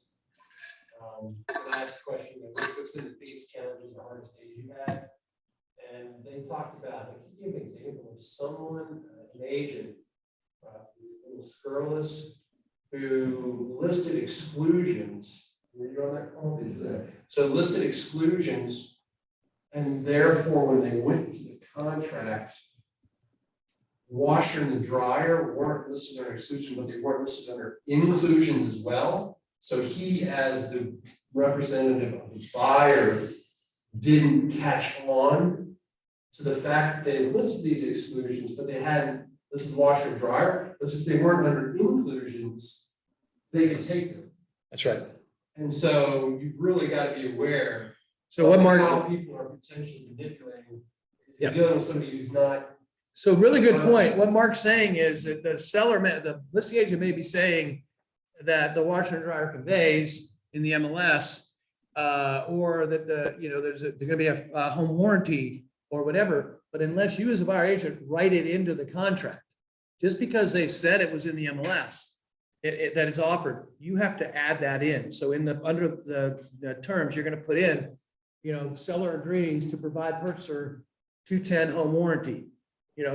And I asked the question, what's been the biggest challenges, the hardest days you had? And they talked about, he gave an example of someone, an agent, a little scurrilous, who listed exclusions. Were you on that call? Did you there? So listed exclusions, and therefore when they went into the contract, washer and the dryer weren't listed under exclusion, but they weren't listed under inclusions as well. So he, as the representative of the buyer, didn't catch on to the fact that they listed these exclusions, but they hadn't listed washer and dryer. But since they weren't under inclusions, they could take them. That's right. And so you've really got to be aware. So what how Mark? people are potentially manipulating. Yeah. If you're dealing with somebody who's not. So really good point. What Mark's saying is that the seller, the listing agent may be saying that the washer and dryer conveys in the MLS, or that there's going to be a home warranty or whatever. But unless you as a buyer agent write it into the contract, just because they said it was in the MLS that is offered, you have to add that in. So under the terms, you're going to put in, seller agrees to provide purchaser 210 home warranty.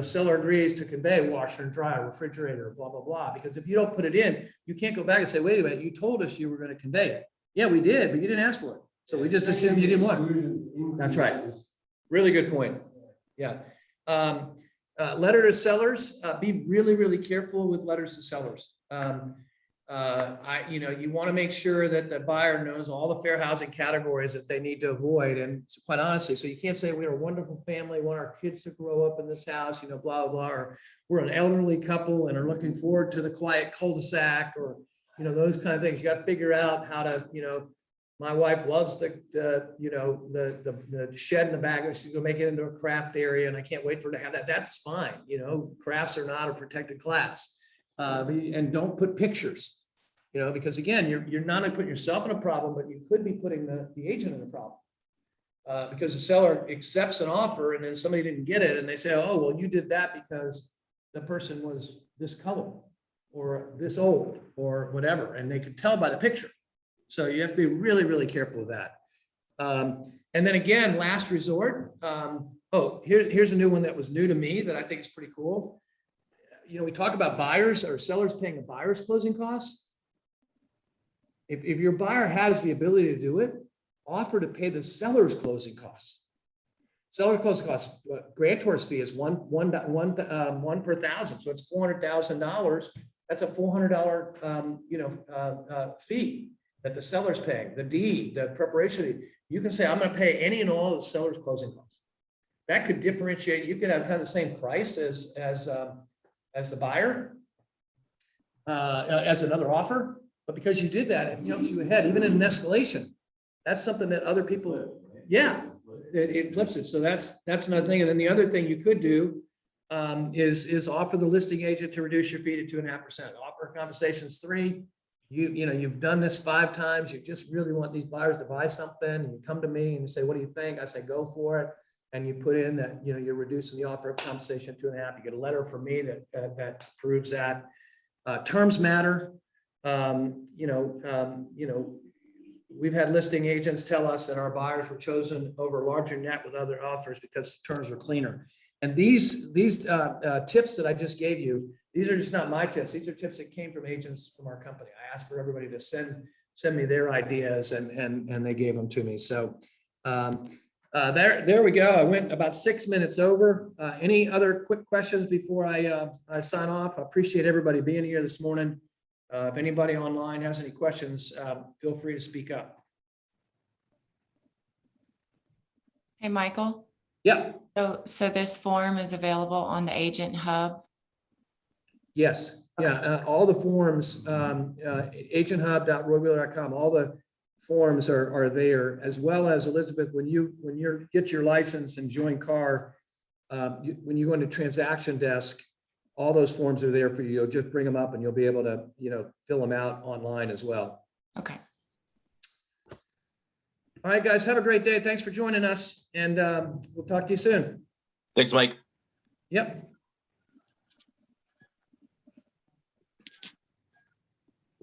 seller agrees to convey washer and dryer, refrigerator, blah, blah, blah. Because if you don't put it in, you can't go back and say, wait a minute, you told us you were going to convey it. Yeah, we did, but you didn't ask for it. So we just assumed you didn't want it. That's right. Really good point. Yeah. Letter to sellers, be really, really careful with letters to sellers. You want to make sure that the buyer knows all the fair housing categories that they need to avoid. And quite honestly, so you can't say we're a wonderful family, want our kids to grow up in this house, blah, blah, blah, or we're an elderly couple and are looking forward to the quiet cul-de-sac, or, those kind of things. You got to figure out how to, my wife loves the shed in the back, and she's gonna make it into a craft area, and I can't wait for her to have that. That's fine. Crafts are not a protected class. And don't put pictures, because again, you're not only putting yourself in a problem, but you could be putting the agent in a problem. Because the seller accepts an offer and then somebody didn't get it and they say, oh, well, you did that because the person was this color or this old or whatever, and they could tell by the picture. So you have to be really, really careful with that. And then again, last resort. Here's a new one that was new to me that I think is pretty cool. We talk about buyers or sellers paying a buyer's closing costs. If your buyer has the ability to do it, offer to pay the seller's closing costs. Seller's closing costs, grantor's fee is one per thousand, so it's $400,000. That's a $400 fee that the seller's paying. The deed, the preparation, you can say, I'm going to pay any and all of the seller's closing costs. That could differentiate. You could have kind of the same price as the buyer, as another offer, but because you did that, it jumps you ahead, even in an escalation. That's something that other people, it flips it. So that's another thing. And then the other thing you could do is offer the listing agent to reduce your fee to 2.5%. Offer compensations 3. You've done this 5 times. You just really want these buyers to buy something, and you come to me and you say, what do you think? I say, go for it. And you put in that, you're reducing the offer of compensation 2.5. You get a letter from me that proves that. Terms matter. We've had listing agents tell us that our buyers were chosen over a larger net with other offers because the terms were cleaner. And these tips that I just gave you, these are just not my tips. These are tips that came from agents from our company. I asked for everybody to send me their ideas, and they gave them to me. So there we go. I went about 6 minutes over. Any other quick questions before I sign off? I appreciate everybody being here this morning. If anybody online has any questions, feel free to speak up. Hey, Michael. Yeah. So this form is available on the Agent Hub. Yes. Yeah. All the forms, agenthub.roywheeler.com, all the forms are there, as well as, Elizabeth, when you get your license and join CAR, when you go into transaction desk, all those forms are there for you. You'll just bring them up and you'll be able to, fill them out online as well. Okay. All right, guys, have a great day. Thanks for joining us, and we'll talk to you soon. Thanks, Mike. Yep.